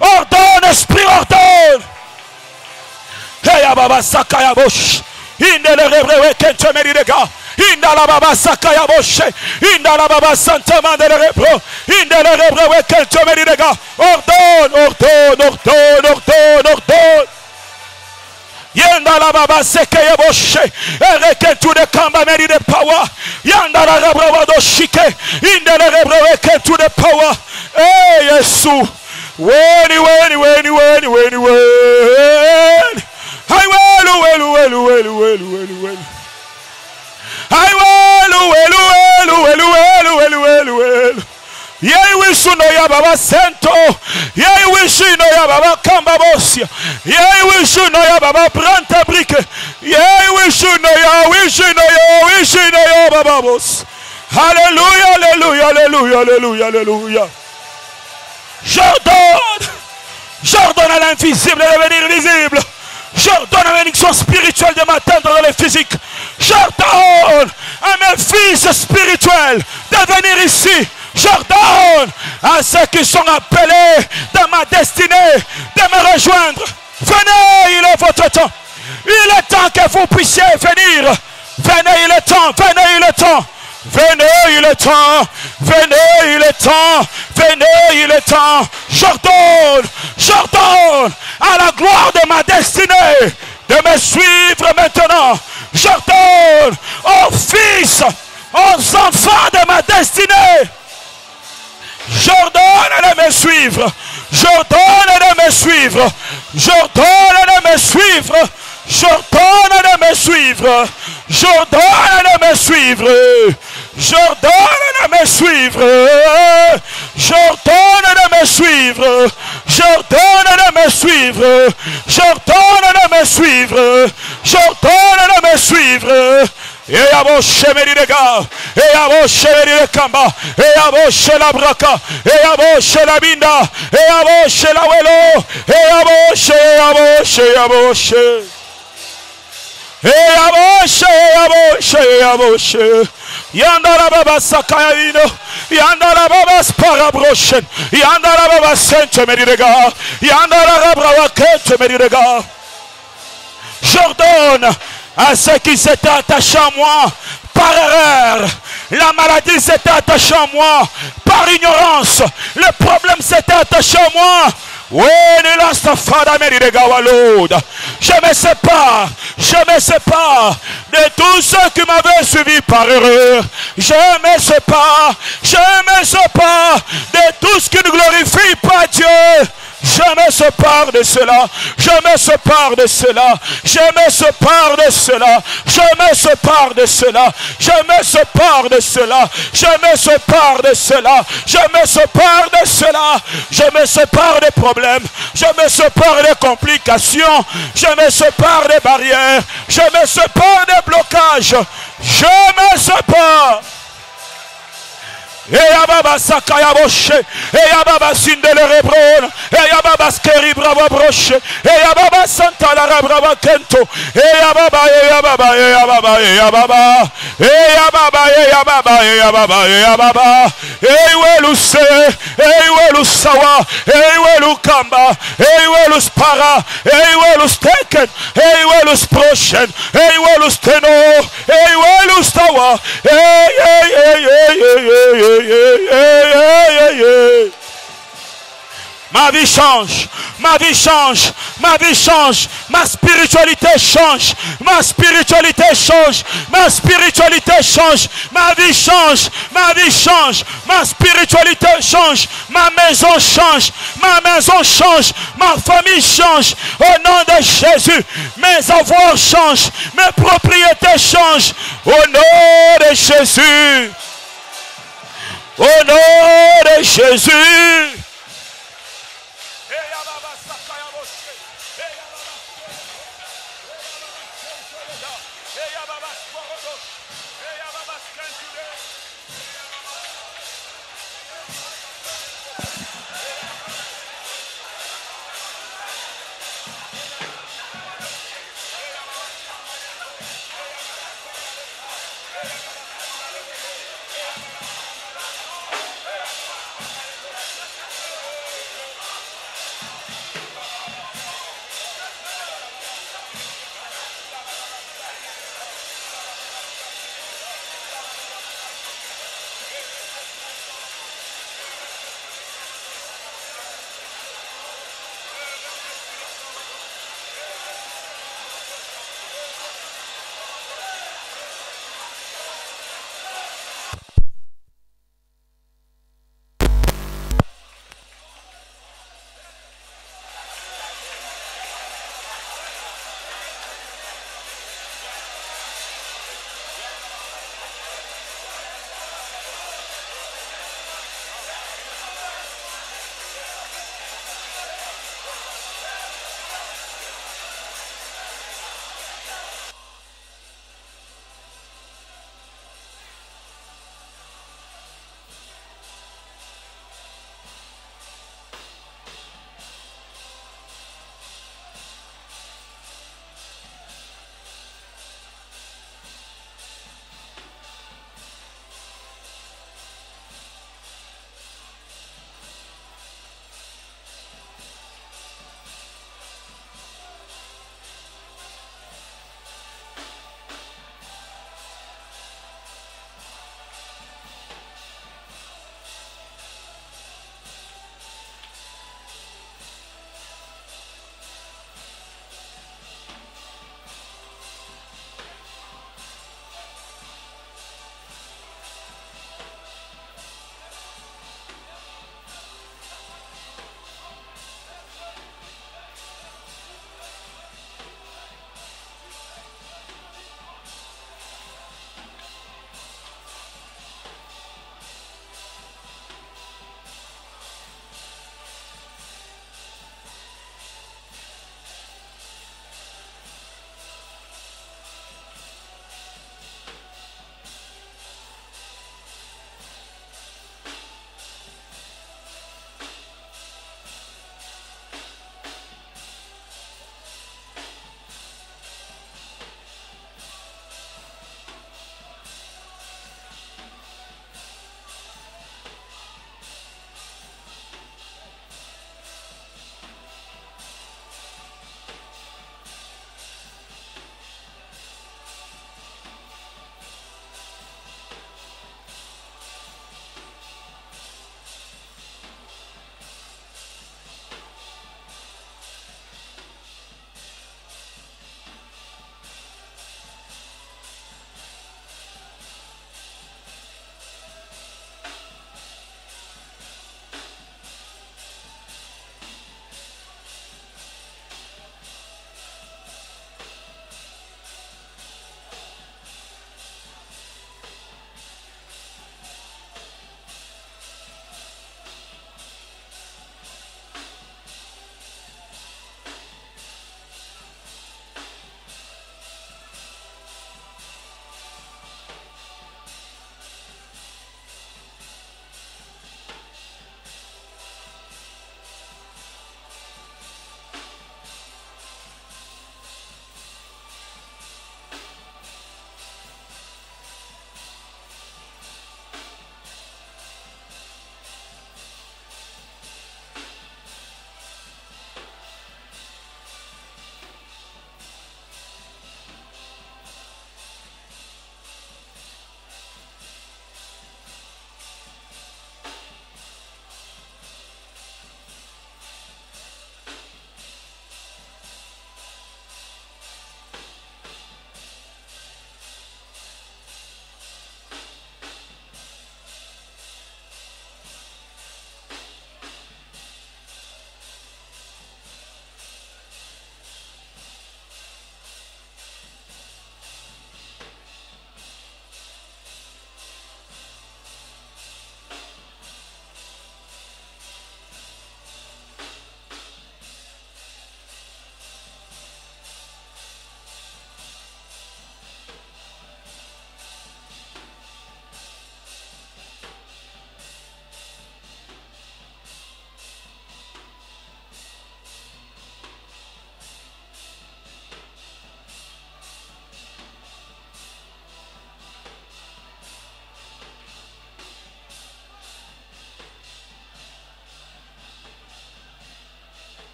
ordonne esprit, ordonne. Hey baba sakaya bosh, indele rebrewe kente meridega. Indala baba sakaya boshe, indala baba santa mandele rebro, indele rebrewe kente meridega. Ordonne. Yandala baba sekeye boshe, ereke to the kamba meri de power. Yandala rebrewe do shike, indele rebrewe kente to the power. Hey Yesu, weni. I will. Yei wishu no ya baba sento. Yei wishu no ya baba kamba bosia. Yei wishu no ya baba branta brique. Yei wishu no ya baba bos. Alléluia. J'ordonne à l'invisible de devenir visible. J'ordonne à l'élection spirituelle de m'atteindre dans le physique. J'ordonne à mes fils spirituels de venir ici. J'ordonne à ceux qui sont appelés dans ma destinée de me rejoindre. Venez, il est votre temps. Il est temps que vous puissiez venir. Venez, il est temps. J'ordonne à la gloire de ma destinée de me suivre maintenant. J'ordonne aux fils, aux enfants de ma destinée. J'ordonne de me suivre. aboshe merirega, et aboshe meririkamba, et aboshe la braka, et aboshe la binda, et aboshe la welo, et aboshe, aboshe, aboshe. Et aboshe, aboshe, aboshe. Yandara baba sakaya ino, yandara baba sparabroshen, yandara baba sente merirega, yandara brawa kente merirega. J'ordonne à ceux qui s'étaient attachés à moi par erreur. La maladie s'était attachée à moi par ignorance. Le problème s'était attaché à moi. Je me sépare de tous ceux qui m'avaient suivi par erreur. Je me sépare de tout ce qui ne glorifie pas Dieu. Je me sépare de cela. Je me sépare de cela. Je me sépare de cela. Je me sépare de cela. Je me sépare de cela. Je me sépare de cela. Je me sépare de cela. Je me sépare des problèmes. Je me sépare des complications. Je me sépare des barrières. Je me sépare des blocages. Je me sépare. Eyababa sakaya boshe, eyababa sindele rebron, eyababa skeri brava broche, eyababa santa la brava kento, eyababa eyababa eyababa eyababa, eyababa eyababa eyababa eyababa, eyweluse, eywelusawa, eywelukamba, eywelus-para, eywelus-teken, eywelus-prochen, eywelus-teno, eywelus-tawa, Ma vie change, ma vie change, ma vie change, ma spiritualité change, ma spiritualité change, ma spiritualité change, ma vie change, ma vie change, ma spiritualité change, ma maison change, ma famille change, au nom de Jésus, mes avoirs changent, mes propriétés changent, au nom de Jésus. Au nom de Jésus.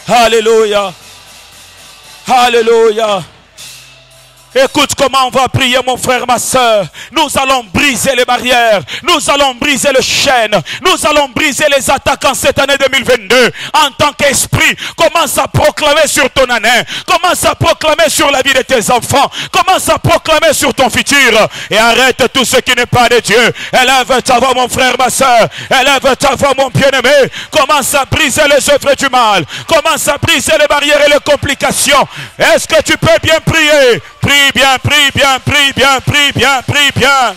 Alléluia. Alléluia. Écoute comment on va prier, mon frère, ma soeur. Nous allons briser les barrières. Nous allons briser les chaînes. Nous allons briser les attaques en cette année 2022. En tant qu'esprit, commence à proclamer sur ton année. Commence à proclamer sur la vie de tes enfants. Commence à proclamer sur ton futur. Et arrête tout ce qui n'est pas de Dieu. Élève ta voix, mon frère, ma soeur. Élève ta voix, mon bien-aimé. Commence à briser les œuvres du mal. Commence à briser les barrières et les complications. Est-ce que tu peux bien prier? Prie bien, prie bien, prie bien, prie bien, prie bien.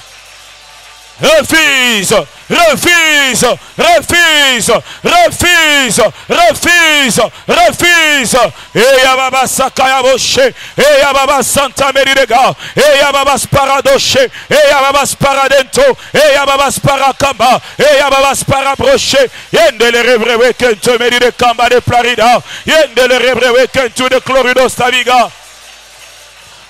Refuse, refuse, refuse, refuse, refuse, refuse. Et Yababa Sakayaboshe, et Yababa Santa Meridega, et Yababa Sparadoshe, et Yababa Sparadento, et Yababa Sparakamba, et Yababa Sparabroche, Yendele Rebrewe Kento Meride Kamba de Florida, Yendele Rebrewe Kento de Clorido Staviga.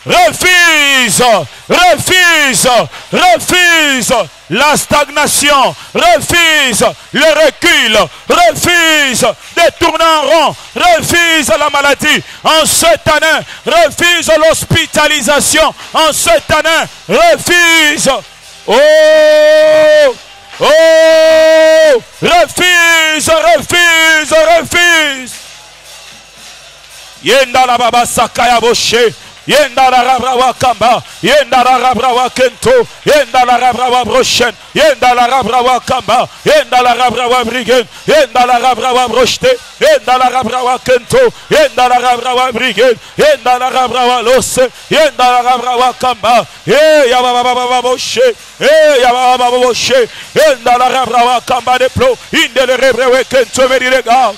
Refuse, refuse, refuse la stagnation, refuse le recul, refuse de tourner en rond, refuse la maladie en cette année, refuse l'hospitalisation en cette année, refuse. Oh, oh, refuse, refuse, refuse. Yenda la baba sakaya boshe. Yenda la rabrawa kamba, yenda la rabrawa kento, yenda la rabrawa brochen, yenda la rabrawa kamba, yenda la rabrawa brigen, yenda la rabrawa brochete, yenda la rabrawa kento, yenda la rabrawa brigen, yenda la rabrawa los, yenda la rabrawa kamba, ya baba boshe, ya baba boshe, yenda la rabrawa kamba de plo, inde le rebrewe kento medirega.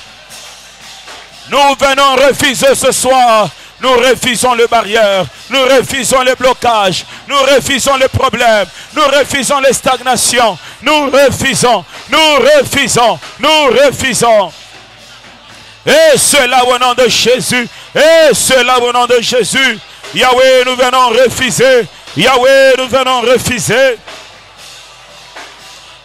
Nous venons refuser ce soir. Nous refusons les barrières, nous refusons les blocages, nous refusons les problèmes, nous refusons les stagnations, nous refusons, nous refusons, nous refusons. Et cela au nom de Jésus, et cela au nom de Jésus. Yahweh, nous venons refuser, Yahweh, nous venons refuser.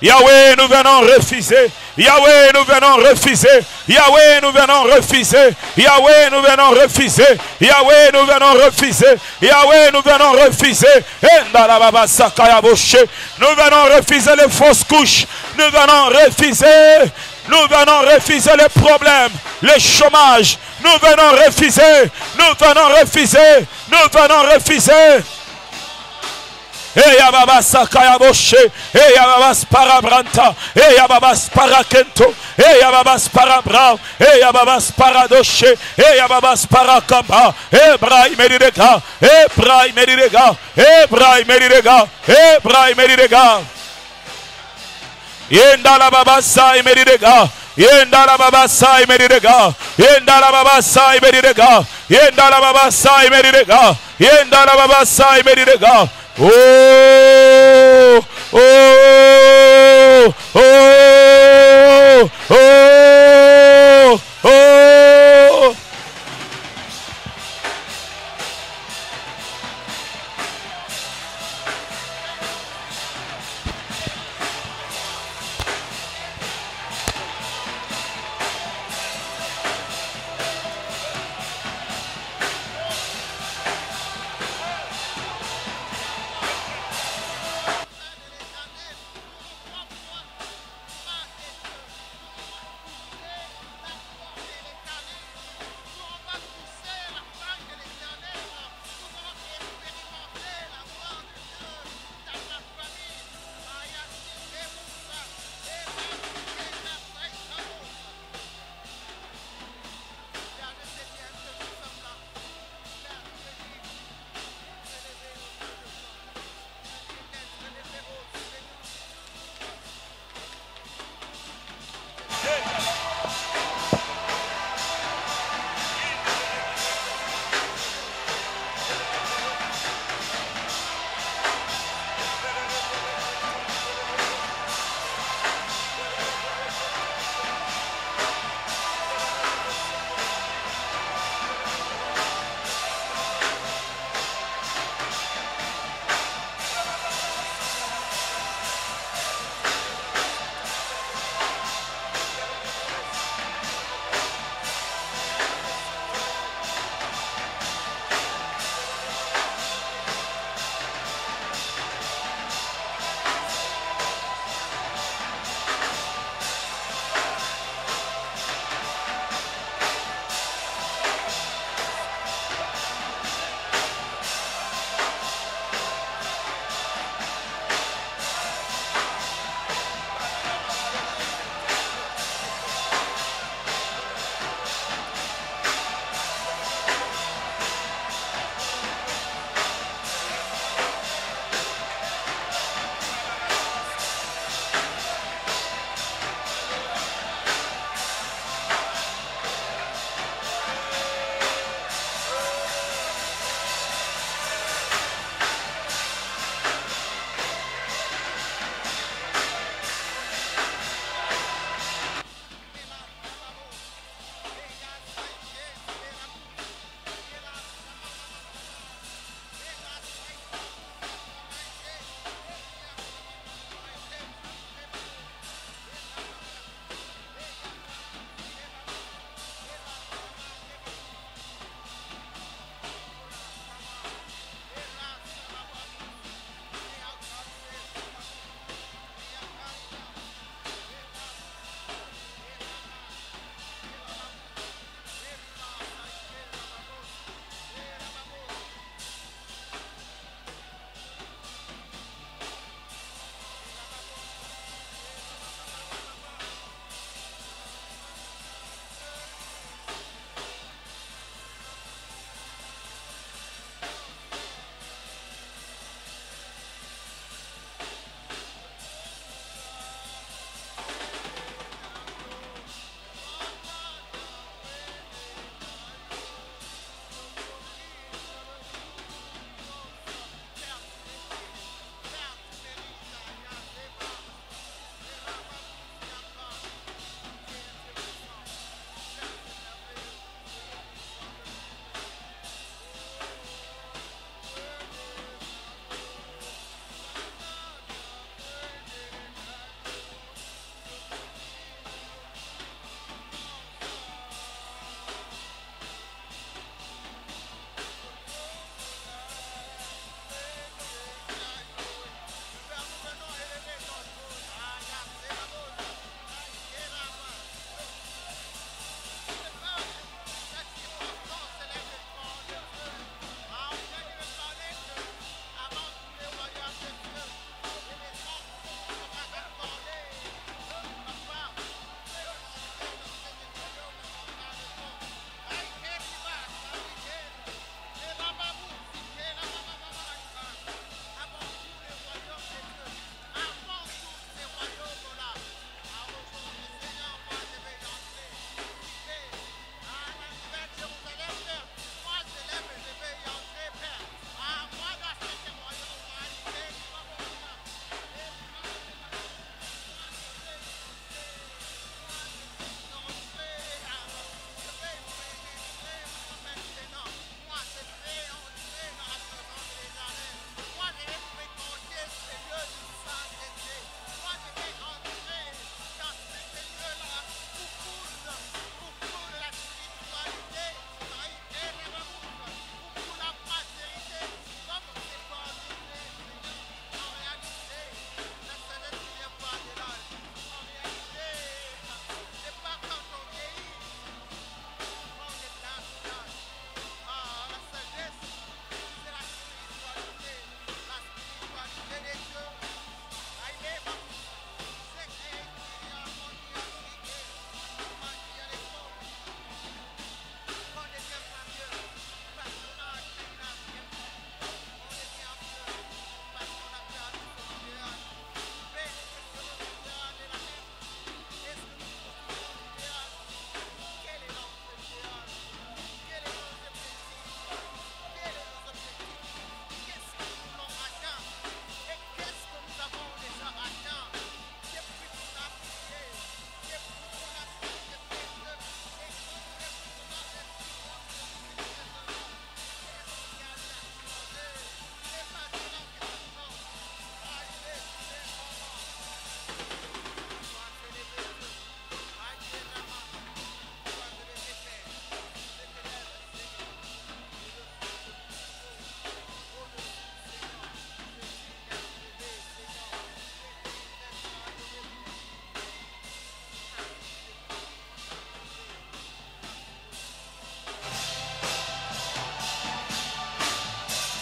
Yahweh, nous venons refuser. Yahweh, nous venons refuser. Yahweh, nous venons refuser. Yahweh, nous venons refuser. Yahweh, nous venons refuser. Yahweh, nous venons refuser. Nous venons refuser les fausses couches. Nous venons refuser. Nous venons refuser les problèmes, les chômages. Nous venons refuser. Nous venons refuser. Nous venons refuser. Eya baba sakaya boshe, eya baba spara branta, eya baba spara kento, eya baba spara brau, eya baba spara doshe, eya baba spara kamba, Ebrahim medirega, Ebrahim medirega, Ebrahim medirega, Ebrahim medirega. Yenda la baba sai medirega. Yenda la baba sai medirega. Yenda la baba sai medirega. Yenda la baba sai medirega. Yenda la baba sai medirega. Oh, oh, oh, oh, oh.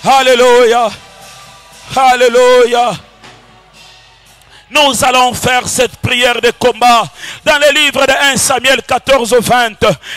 Alléluia. Alléluia. Nous allons faire cette prière de combat. Dans le livre de 1 Samuel 14-20,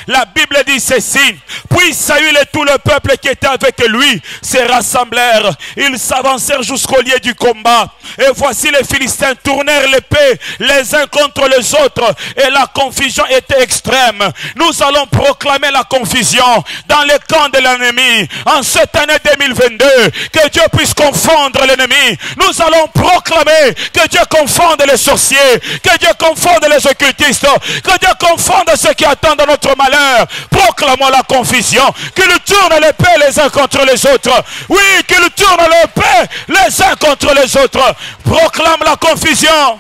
la Bible dit ceci. Puis Saül et tout le peuple qui était avec lui se rassemblèrent. Ils s'avancèrent jusqu'au lieu du combat. Et voici les Philistins tournèrent l'épée les uns contre les autres. Et la confusion était extrême. Nous allons proclamer la confusion dans le camp de l'ennemi. En cette année 2022, que Dieu puisse confondre l'ennemi. Nous allons proclamer que Dieu confonde les sorciers, que Dieu confonde les occultistes, que Dieu confonde ceux qui attendent notre malheur. Proclamons la confusion, qu'ils tournent l'épée les uns contre les autres. Oui, qu'ils tournent l'épée les uns contre les autres. Proclame la confusion.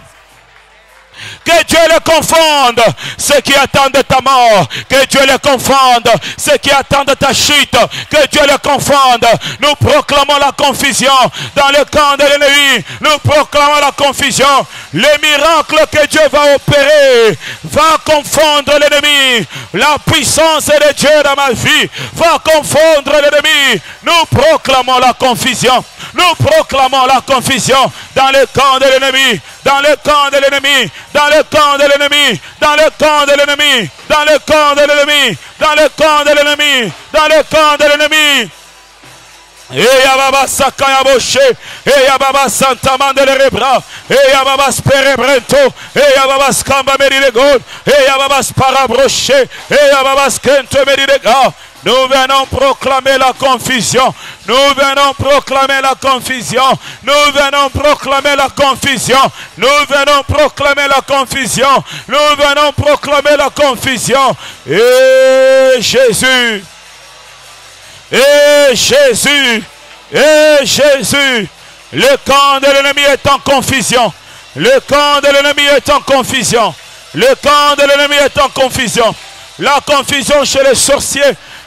Que Dieu les confonde, ceux qui attendent ta mort. Que Dieu les confonde, ceux qui attendent ta chute. Que Dieu les confonde. Nous proclamons la confusion dans le camp de l'ennemi. Nous proclamons la confusion. Les miracles que Dieu va opérer va confondre l'ennemi. La puissance de Dieu dans ma vie va confondre l'ennemi. Nous proclamons la confusion. Nous proclamons la confusion dans le camp de l'ennemi. Dans le camp de l'ennemi. Dans le camp de l'ennemi, dans le camp de l'ennemi, dans le camp de l'ennemi, dans le camp de l'ennemi, dans le camp de l'ennemi. Et Yababa Sakaya Boshe, et Yababa Santa Mandele Rebra, et Yababa Sperebrento, et Yababa Skamba Meridegod, et Yababa Sparabroche, et Yababa Skente Meridega. Nous venons proclamer la confusion. Nous venons proclamer la confusion. Nous venons proclamer la confusion. Nous venons proclamer la confusion. Nous venons proclamer la confusion. Et Jésus. Et Jésus. Et Jésus. Le camp de l'ennemi est en confusion. Le camp de l'ennemi est en confusion. Le camp de l'ennemi est en confusion. La confusion chez les sorciers.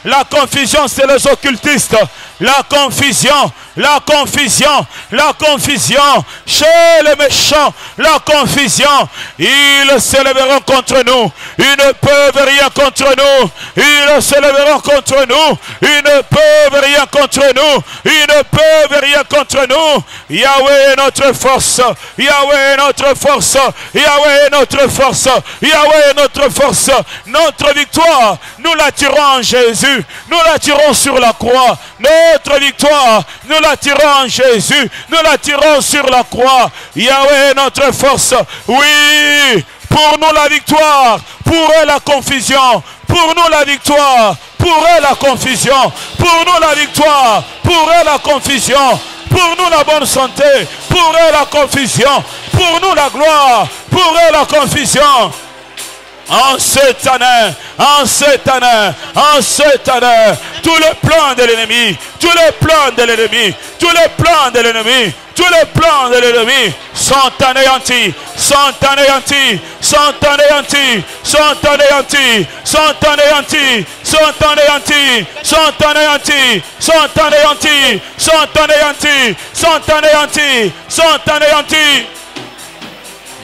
La confusion, c'est les occultistes. La confusion, la confusion, la confusion chez les méchants. La confusion, ils se lèveront contre nous. Ils ne peuvent rien contre nous. Ils se lèveront contre nous. Ils ne peuvent rien contre nous. Ils ne peuvent rien contre nous. Yahweh est notre force. Yahweh est notre force. Yahweh est notre force. Yahweh est notre force. Notre victoire, nous la tirons en Jésus. Nous la tirons sur la croix. Notre victoire, nous la tirons en Jésus. Nous la tirons sur la croix. Yahweh est notre force. Oui, pour nous la victoire. Pour eux la confusion. Pour nous la victoire. Pour eux la confusion. Pour nous la victoire. Pour eux la confusion. Pour nous la bonne santé. Pour eux la confusion. Pour nous la gloire. Pour eux la confusion. En cette année, en cette année, en cette année, tous les plans de l'ennemi, tous les plans de l'ennemi, tous les plans de l'ennemi, tous les plans de l'ennemi sont anéantis, sont anéantis, sont anéantis, sont anéantis, sont anéantis, sont anéantis, sont anéantis, sont anéantis, sont anéantis, sont anéantis, sont anéantis.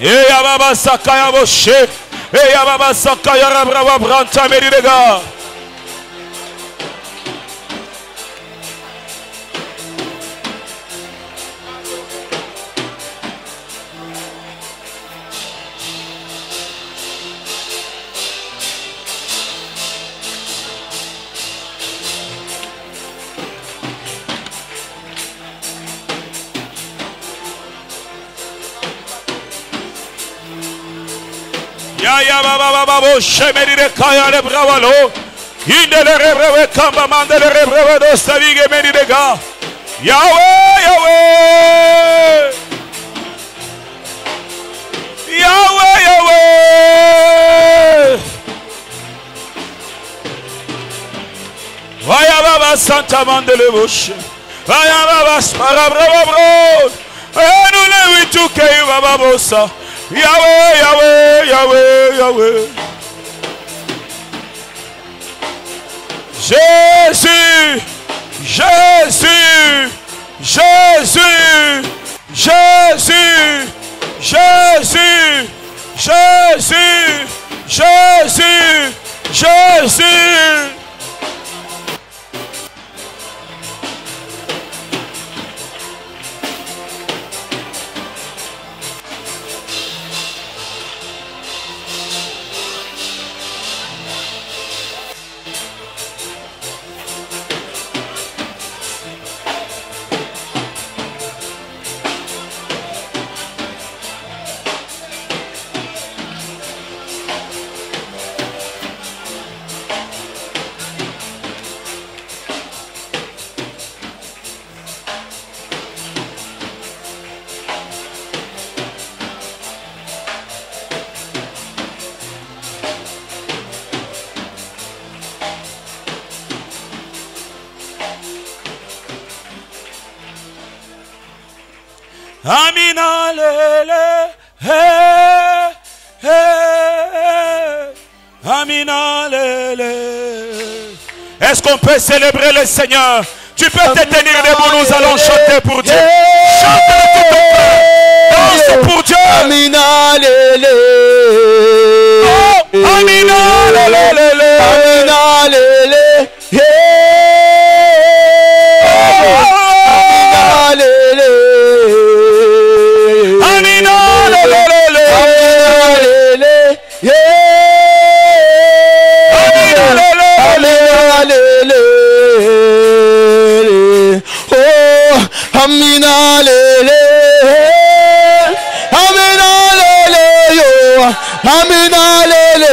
Et Yababa Sakaya Boshe. Et Yababa Sakaya Rabrava Branta Meridega. Ya baba baba shemeri de kaya de bravalo. Indele rebreve kamba mandele rebreve dosta vige meri de ga. Yahweh, Yahweh. Yahweh, Yahweh. Vaya baba santa mandele bush. Vaya baba spara brava bro. Enu le witu ke baba bosa. Yahweh, Yahweh, Yahweh, Yahweh. Jésus, Jésus, Jésus, Jésus, Jésus, Jésus, Jésus, Jésus. Amina lele, hey, hey, Amina lele. Est-ce qu'on peut célébrer le Seigneur? Tu peux te tenir debout, nous allons chanter pour Dieu. Chante de tout ton cœur. Danse pour Dieu. Amina lele. Oh, Amina lele. Amina lele. Amina lele. Amina lele. Amina lele, Amina lele yo, Amina lele,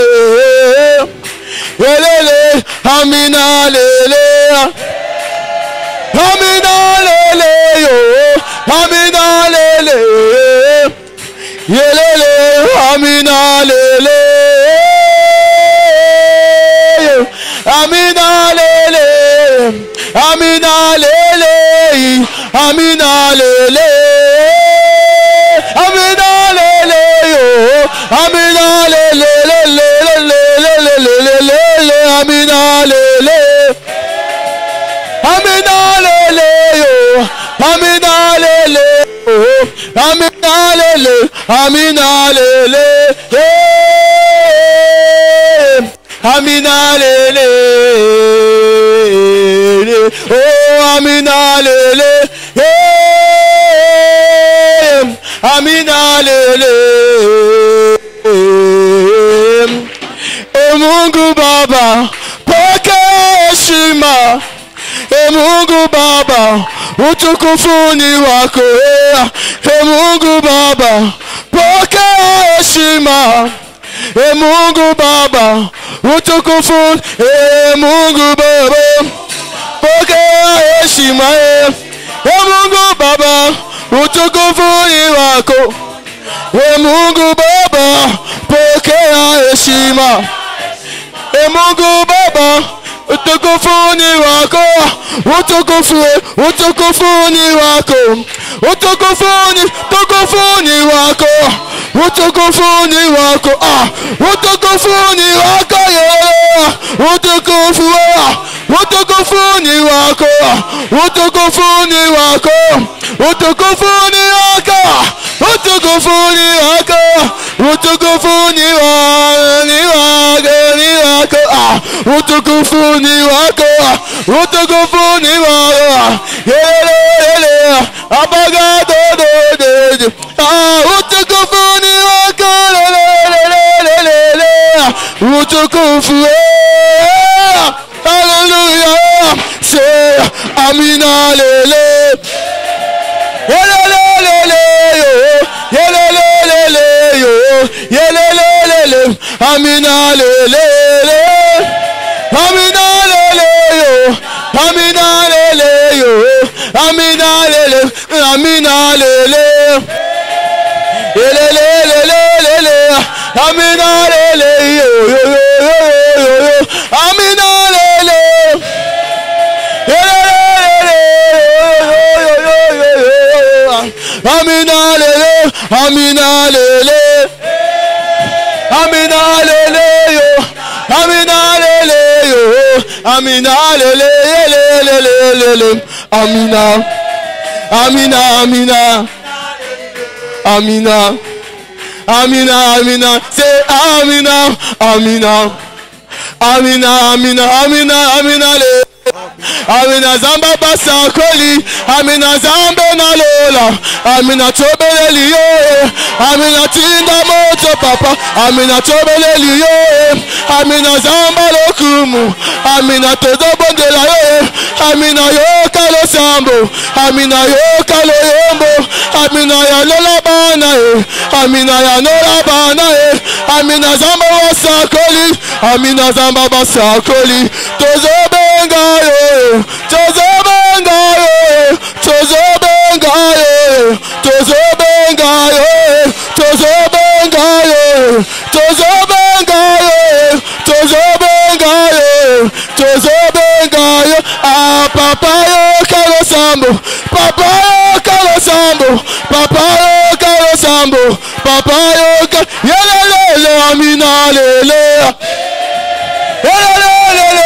lele, Amina lele, Amina lele yo, Amina lele, lele, Amina lele, Amina lele, Amina lele. Amina lele, Amina lele yo, Amina lele, Amina lele, Amina lele yo, Amina lele, Amina lele, Amina lele, Amina lele, oh Amina lele. Amina lele, Mungu Baba, pokea heshima. Mungu Baba, utukufu ni wako. Mungu Baba, pokea heshima. Mungu Baba, utukufu. Mungu Baba, pokea heshima. Mungu Baba, utukufu ni wako. Mungu Baba, pokea heshima. Mungu Baba, utukufu ni wako. Utukufu ni wako. Utukufu ni wako. Utukufu ni wako. Utukufu ni wako. Utukufu ni wako. Utukufu ni wako. Utukufu ni wako. Utukufu ni wako. Utukufu ni wako. Utukufu ni wako. Utukufu ni wako. Yele abaga do. Utukufu ni wako. Utukufu. Hallelujah. Say Amina lele. Yelelelele yo. Yelelelele yo. Yelelelele. Amina lele. Amina lele yo. Amina lele yo. Amina lele. Amina lele. Yelelelele. Amina lele yo. Amina lele. Amina lele, Amina lele, Amina lele yo, Amina lele yo, Amina lele, Amina, Amina, Amina, Amina, Amina, say Amina, Amina, Amina, Amina, Amina, Amina le. Amina zamba basa koli, Amina zambe na lola, Amina chobele liyo, Amina tinda moto papa, Amina chobele liyo, Amina zamba lokumu, Amina todo bondela yo, Amina yo kalo sambo, Amina yo kalo yombo, Amina ya lola bana e, Amina ya lola bana e, Amina zamba basa koli, Amina zamba basa koli, tozo benga yo, tozo benga yo, tozo benga yo, tozo benga yo, tozo benga yo, tozo benga yo, tozo benga yo, tozo benga yo. Ah papa yo kalo sambo, papa yo kalo sambo, papa yo sambo papa yoka yelelele amina lele yelelele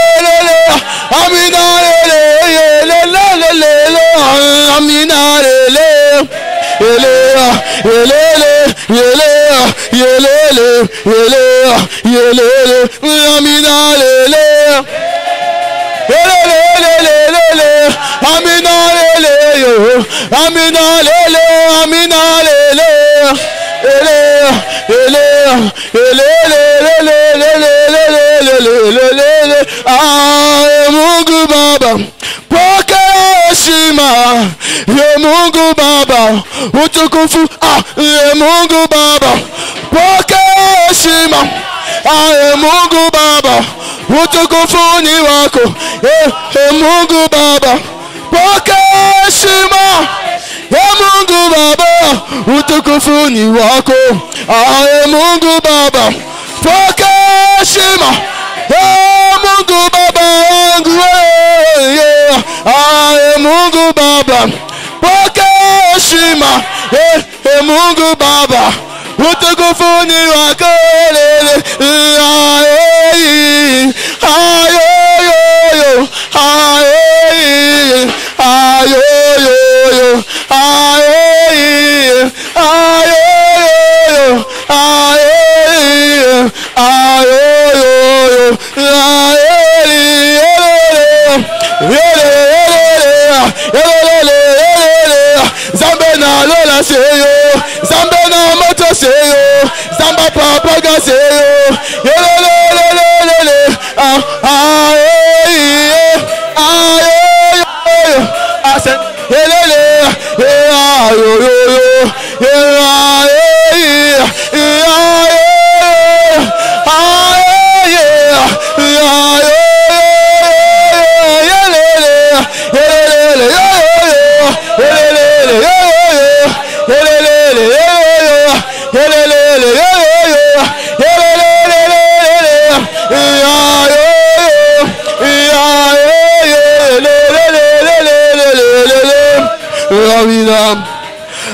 amina lele yelelele amina lele yelele yelele yelele yelele yelele amina lele yelele amina lele amina lele amina lele Mungu Baba pokea heshima ye Mungu Baba utukufu ye Mungu Baba pokea heshima ye Mungu Baba utukufu ni wako ye Mungu Baba pokea heshima ye Mungu Baba utukufu ni wako ye Mungu Baba pokea heshima Mungu Baba wangu Mungu Baba pokea heshima Mungu Baba utukufu ni wako Zambe na lola seyo, Zambe na moto seyo, Zamba papa ga seyo,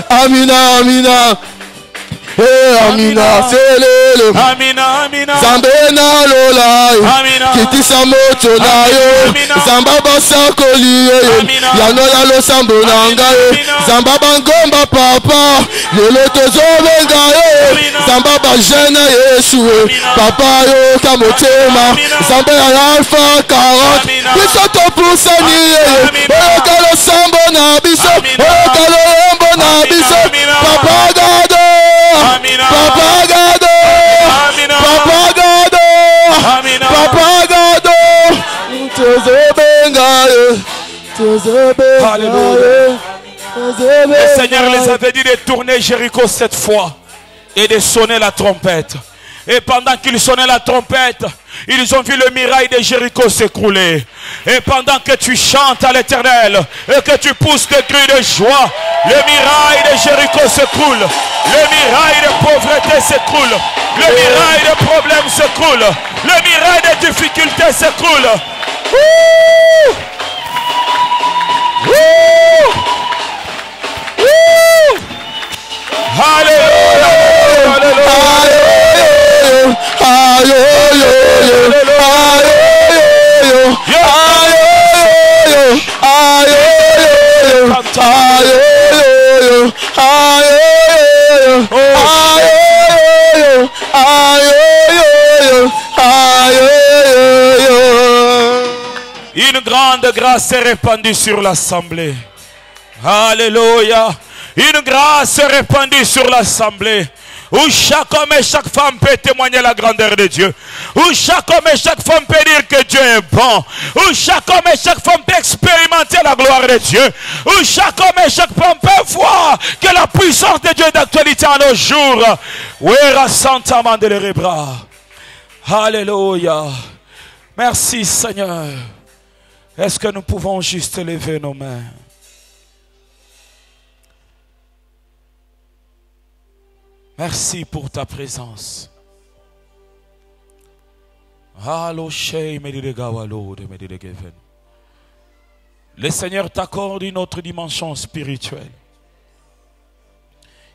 Amina, amina, amina, selele, amina, amina, Zambe na lola, amina, kitisa moto na yo, Zamba basa koliye, yanola lo sambo nangaye, Zamba bangomba papa, lelo tozo bengaye, Zamba bajena Yesu, papa yo kamotema, Zamba alpha 40, biso to pusaniye, kalo sambo na biso, kalo yombo na biso, papa gado, papa gado, papa gado, papa gado, tozo bengaye, tozo bengaye. Le Seigneur les avait dit de tourner Jéricho 7 fois et de sonner la trompette. Et pendant qu'ils sonnaient la trompette, ils ont vu le mirail de Jéricho s'écrouler. Et pendant que tu chantes à l'Éternel et que tu pousses des cris de joie, le mirail de Jéricho s'écroule. Le mirail de pauvreté s'écroule. Le mirail de problèmes s'écroule. Le mirail de difficultés s'écroule. Alléluia. Une grande grâce est répandue sur l'assemblée. Alléluia. Une grâce est répandue sur l'assemblée. Où chaque homme et chaque femme peut témoigner la grandeur de Dieu. Où chaque homme et chaque femme peut dire que Dieu est bon. Où chaque homme et chaque femme peut expérimenter la gloire de Dieu. Où chaque homme et chaque femme peut voir que la puissance de Dieu est d'actualité en nos jours. Alléluia. Merci Seigneur. Est-ce que nous pouvons juste lever nos mains? Merci pour ta présence. Le Seigneur t'accorde une autre dimension spirituelle.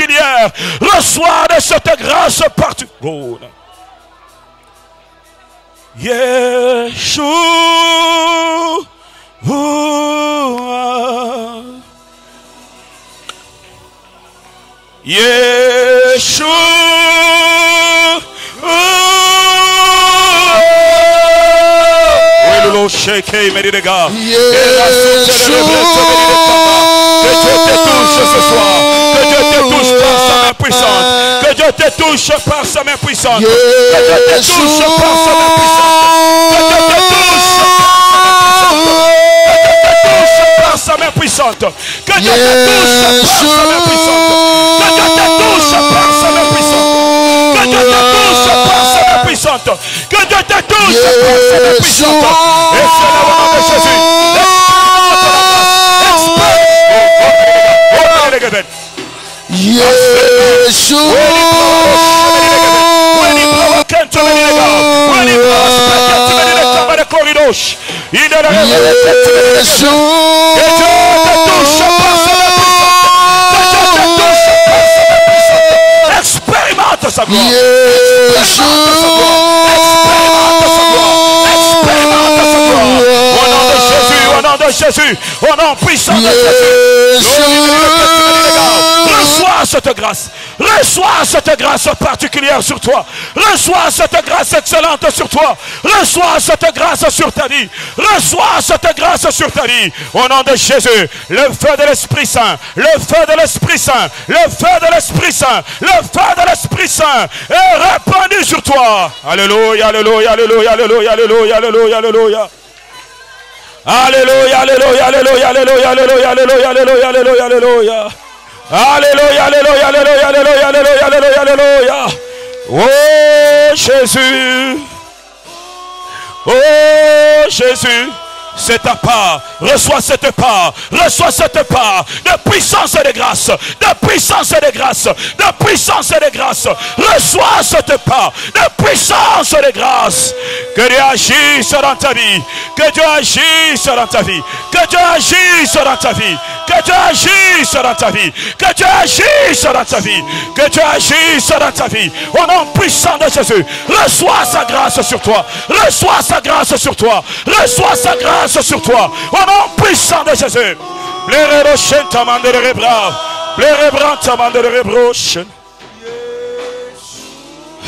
particulière. Reçois de cette grâce particulière. Yeshua. Yeshua. Que Dieu te touche ce soir. Que Dieu te touche par sa main puissante. Que Dieu te touche par sa main puissante. Que Dieu te touche par sa main puissante. Que Dieu te touche par sa main puissante. Que Dieu te touche par sa main puissante. Que Dieu te touche par sa main puissante. Que Dieu te touche par sa main puissante. Que Dieu te touche par sa main puissante. Et c'est le nom de Jésus. Expérimente sa gloire. Au nom de Jésus, au nom puissant de Jésus, reçois cette grâce. Reçois cette grâce particulière sur toi. Reçois cette grâce excellente sur toi. Reçois cette grâce sur ta vie. Reçois cette grâce sur ta vie. Au nom de Jésus, le feu de l'Esprit Saint, le feu de l'Esprit Saint, le feu de l'Esprit Saint, le feu de l'Esprit Saint est répandu sur toi. Alléluia, alléluia, alléluia, alléluia, alléluia, alléluia, alléluia. Alléluia, alléluia, alléluia, alléluia, alléluia, alléluia, alléluia, alléluia, alléluia. Alléluia, alléluia, alléluia, alléluia, alléluia, alléluia, alléluia. Oh Jésus. Oh Jésus. C'est ta part, reçois cette part, reçois cette part de puissance et de grâce, de puissance et de grâce, de puissance et de grâce. Reçois cette part de puissance et de grâce. Que Dieu agisse dans ta vie, que Dieu agisse dans ta vie, que Dieu agisse dans ta vie, que Dieu agisse dans ta vie, que Dieu agisse dans ta vie, que Dieu agisse dans ta vie. Au nom puissant de Jésus, reçois sa grâce sur toi, reçois sa grâce sur toi, reçois sa grâce sur toi, au nom puissant de Jésus.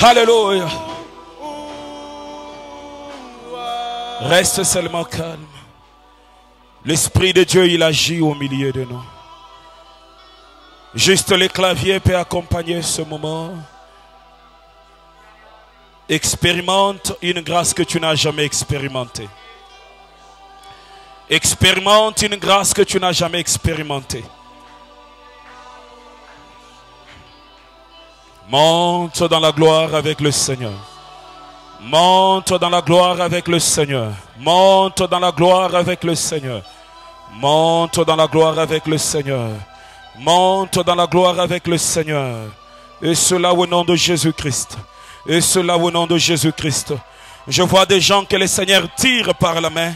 Alléluia. Reste seulement calme. L'Esprit de Dieu, il agit au milieu de nous. Juste les claviers peuvent accompagner ce moment. Expérimente une grâce que tu n'as jamais expérimentée. Expérimente une grâce que tu n'as jamais expérimentée. Monte dans la gloire avec le Seigneur. Monte dans la gloire avec le Seigneur. Monte dans la gloire avec le Seigneur. Monte dans la gloire avec le Seigneur. Monte dans la gloire avec le Seigneur. Et cela au nom de Jésus-Christ. Et cela au nom de Jésus-Christ. Je vois des gens que le Seigneur tire par la main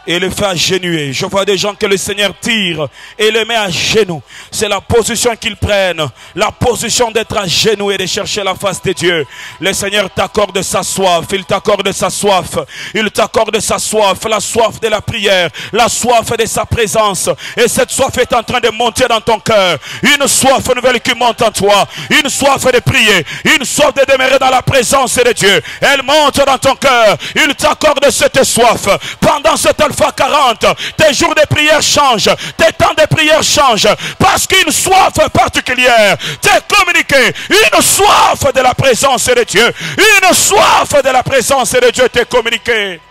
et le fait agenouiller. Je vois des gens que le Seigneur tire et le met à genoux. C'est la position qu'ils prennent, la position d'être à genoux et de chercher la face de Dieu. Le Seigneur t'accorde sa soif, il t'accorde sa soif, il t'accorde sa soif, la soif de la prière, la soif de sa présence. Et cette soif est en train de monter dans ton cœur. Une soif nouvelle qui monte en toi, une soif de prier, une soif de demeurer dans la présence de Dieu. Elle monte dans ton cœur, il t'accorde cette soif. Pendant cette Alpha 40, tes jours de prière changent, tes temps de prière changent, parce qu'une soif particulière t'est communiquée, une soif de la présence de Dieu, une soif de la présence de Dieu t'est communiquée.